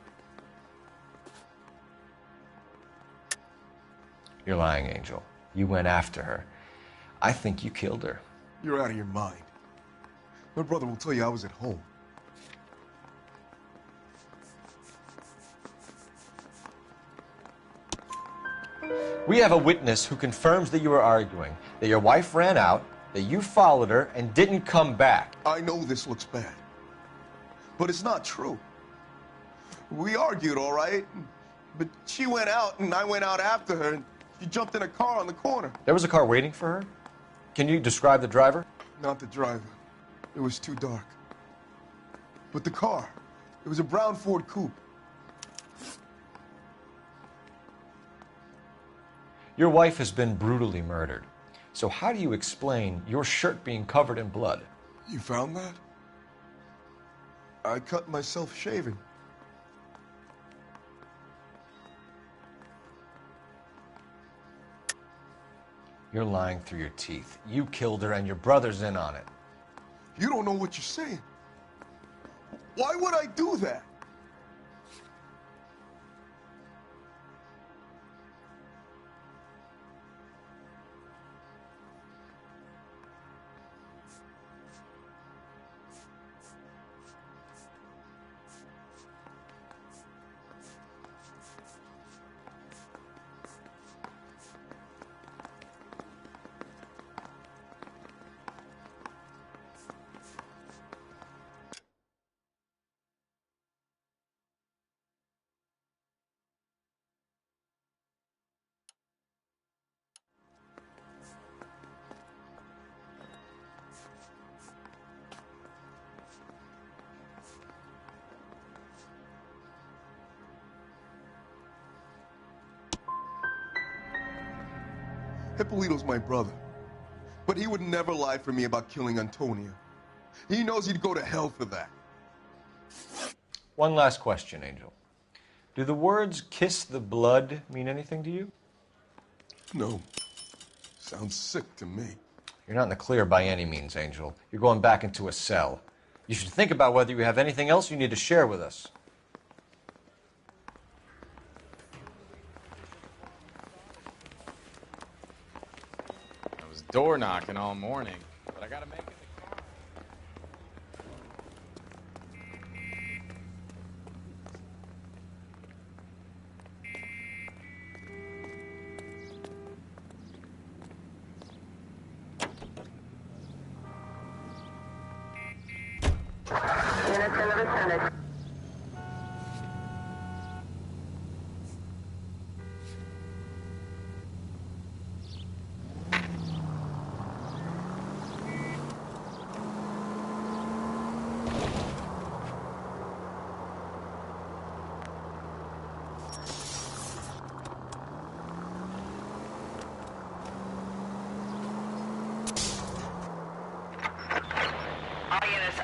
You're lying, Angel. You went after her. I think you killed her. You're out of your mind. My brother will tell you I was at home. We have a witness who confirms that you were arguing, that your wife ran out, that you followed her and didn't come back. I know this looks bad, but it's not true. We argued, all right, but she went out and I went out after her and she jumped in a car on the corner. There was a car waiting for her? Can you describe the driver? Not the driver. It was too dark. But the car, it was a brown Ford coupe. Your wife has been brutally murdered. So how do you explain your shirt being covered in blood? You found that? I cut myself shaving. You're lying through your teeth. You killed her and your brother's in on it. You don't know what you're saying. Why would I do that? Hippolito's my brother, but he would never lie for me about killing Antonia. He knows he'd go to hell for that. One last question, Angel. Do the words kiss the blood mean anything to you? No. Sounds sick to me. You're not in the clear by any means, Angel. You're going back into a cell. You should think about whether you have anything else you need to share with us. I was door knocking all morning, but I gotta make it.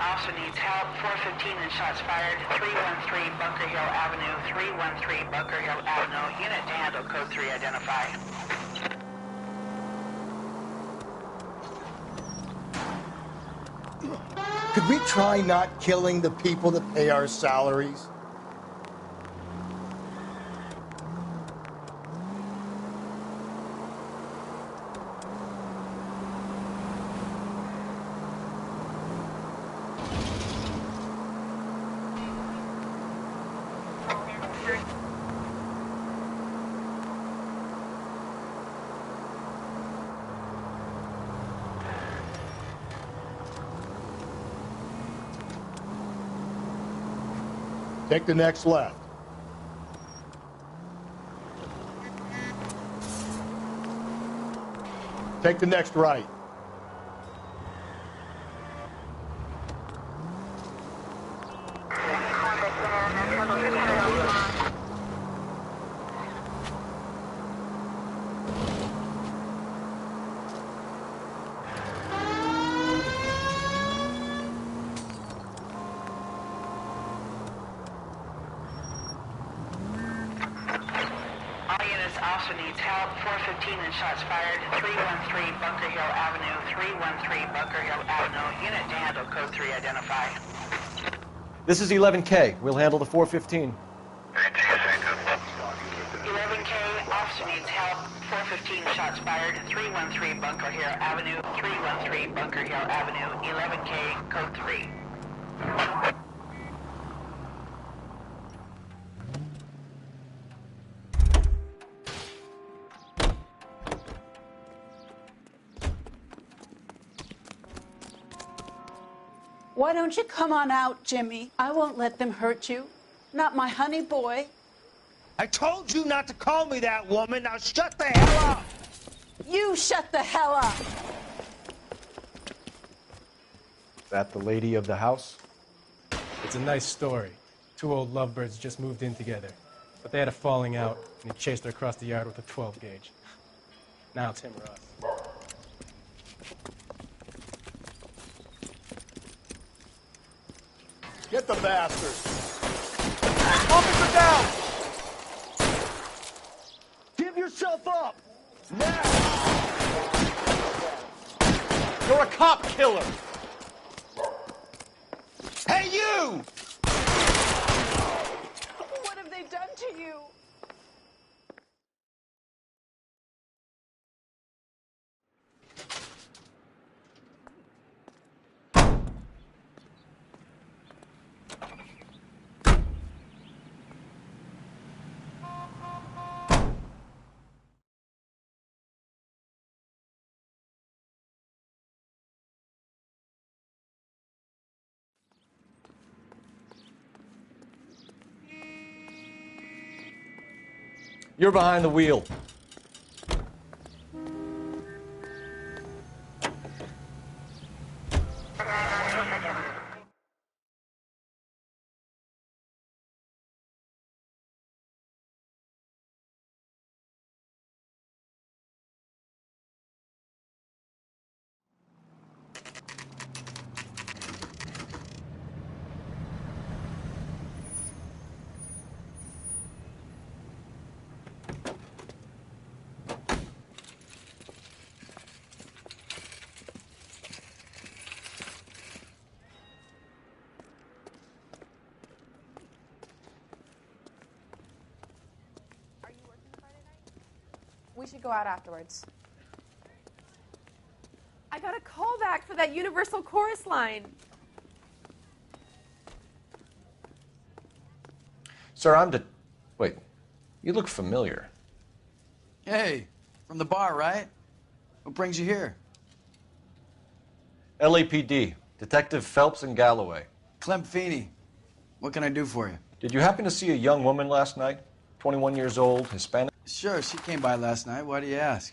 Officer needs help. 415 and shots fired. 313 Bunker Hill Avenue. 313 Bunker Hill Avenue. Unit to handle code 3 identify. Could we try not killing the people that pay our salaries? Take the next left. Take the next right. Officer needs help. 415 and shots fired. 313 Bunker Hill Avenue. 313 Bunker Hill Avenue. Unit to handle code 3 identify. This is 11K. We'll handle the 415. 11K, officer needs help. 415 shots fired. 313 Bunker Hill Avenue. 313 Bunker Hill Avenue. 11K, code 3. Why don't you come on out, Jimmy? I won't let them hurt you. Not my honey boy. I told you not to call me that, woman. Now shut the hell up. You shut the hell up. That the lady of the house? It's a nice story. Two old lovebirds just moved in together. But they had a falling out, and he chased her across the yard with a 12 gauge. Now it's him or us. Get the bastard! Officer down! Give yourself up! Now! You're a cop killer! Hey, you! What have they done to you? You're behind the wheel. We should go out afterwards. I got a call back for that Universal Chorus line. Sir, Wait, you look familiar. Hey, from the bar, right? What brings you here? LAPD, Detective Phelps and Galloway. Clem Feeney. What can I do for you? Did you happen to see a young woman last night? 21 years old, Hispanic? Sure, she came by last night. Why do you ask?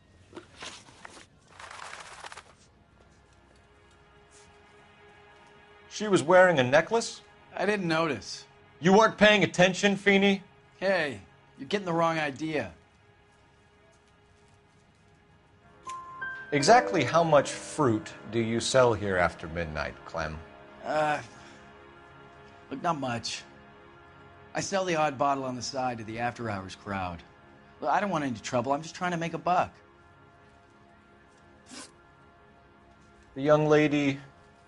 She was wearing a necklace? I didn't notice. You weren't paying attention, Feeney? Hey, you're getting the wrong idea. Exactly how much fruit do you sell here after midnight, Clem? Look, not much. I sell the odd bottle on the side to the after-hours crowd. Look, I don't want any trouble. I'm just trying to make a buck. The young lady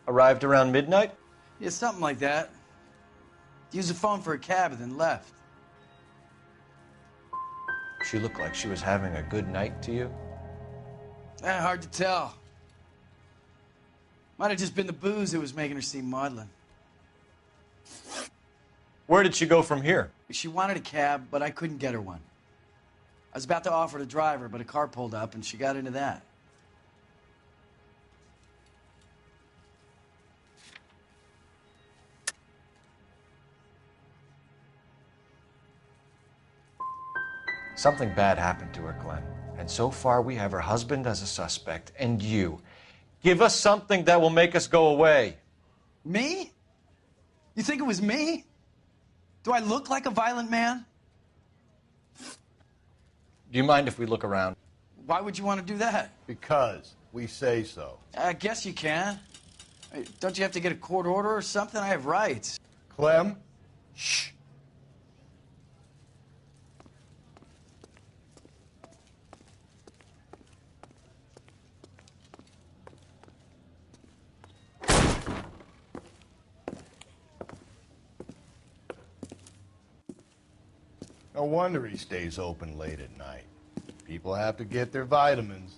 arrived around midnight? Yeah, something like that. Used the phone for a cab and then left. She looked like she was having a good night to you? Hard to tell. Might have just been the booze that was making her seem maudlin. Where did she go from here? She wanted a cab, but I couldn't get her one. I was about to offer to drive her, but a car pulled up and she got into that. Something bad happened to her, Clem. And so far, we have her husband as a suspect, and you. Give us something that will make us go away. Me? You think it was me? Do I look like a violent man? Do you mind if we look around? Why would you want to do that? Because we say so. I guess you can. Don't you have to get a court order or something? I have rights. Clem? Shh. No wonder he stays open late at night. People have to get their vitamins.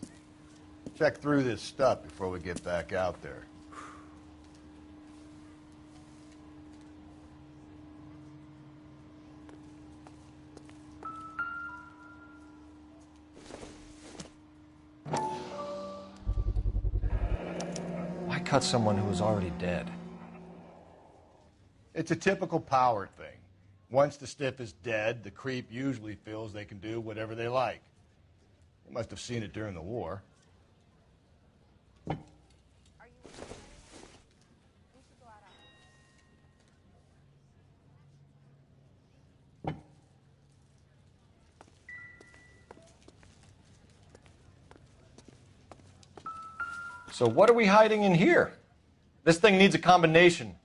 Check through this stuff before we get back out there. Why cut someone who was already dead? It's a typical power thing. Once the stiff is dead, the creep usually feels they can do whatever they like. They must have seen it during the war. So what are we hiding in here? This thing needs a combination.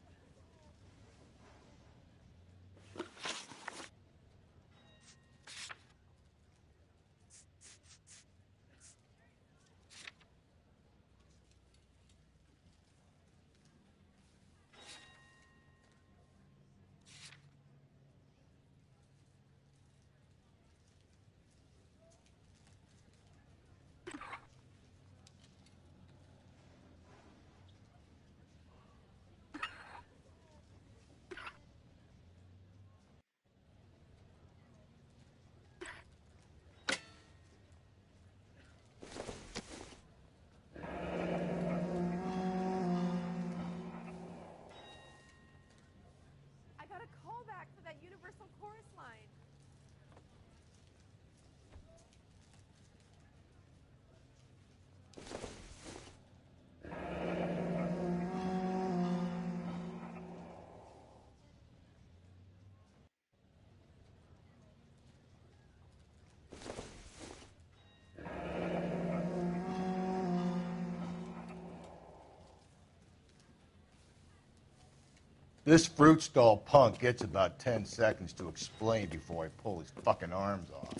This fruit stall punk gets about 10 seconds to explain before I pull his fucking arms off.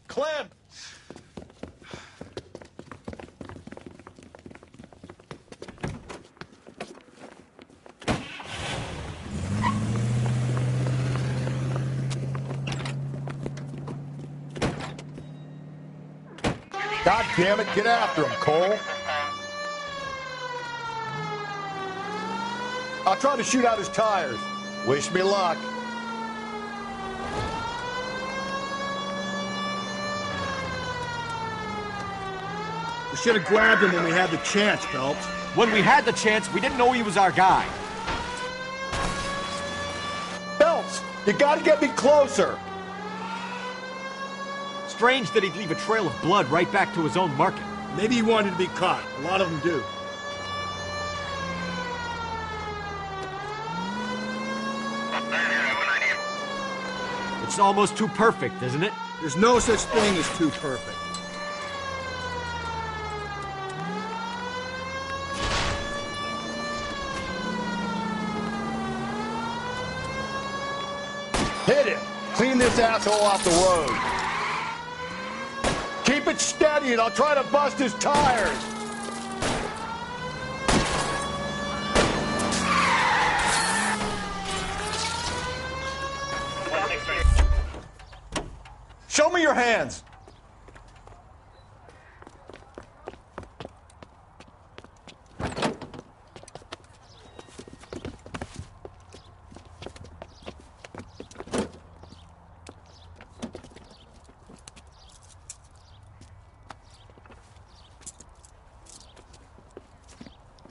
Clem! God damn it, get after him, Cole. I'll try to shoot out his tires. Wish me luck. We should have grabbed him when we had the chance, Phelps. When we had the chance, we didn't know he was our guy. You gotta get me closer! Strange that he'd leave a trail of blood right back to his own market. Maybe he wanted to be caught. A lot of them do. It's almost too perfect, isn't it? There's no such thing as too perfect. Hit him! Clean this asshole off the road. Keep it steady and I'll try to bust his tires. Show me your hands.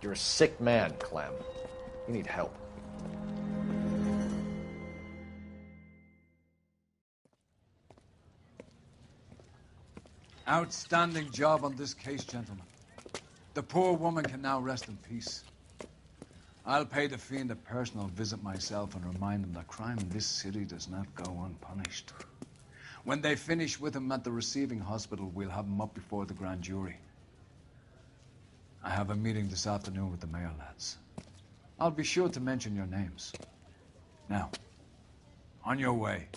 You're a sick man, Clem. You need help. Outstanding job on this case, gentlemen. The poor woman can now rest in peace. I'll pay the fiend a personal visit myself and remind him that crime in this city does not go unpunished. When they finish with him at the receiving hospital, we'll have him up before the grand jury. I have a meeting this afternoon with the mayor lads. I'll be sure to mention your names. Now, on your way.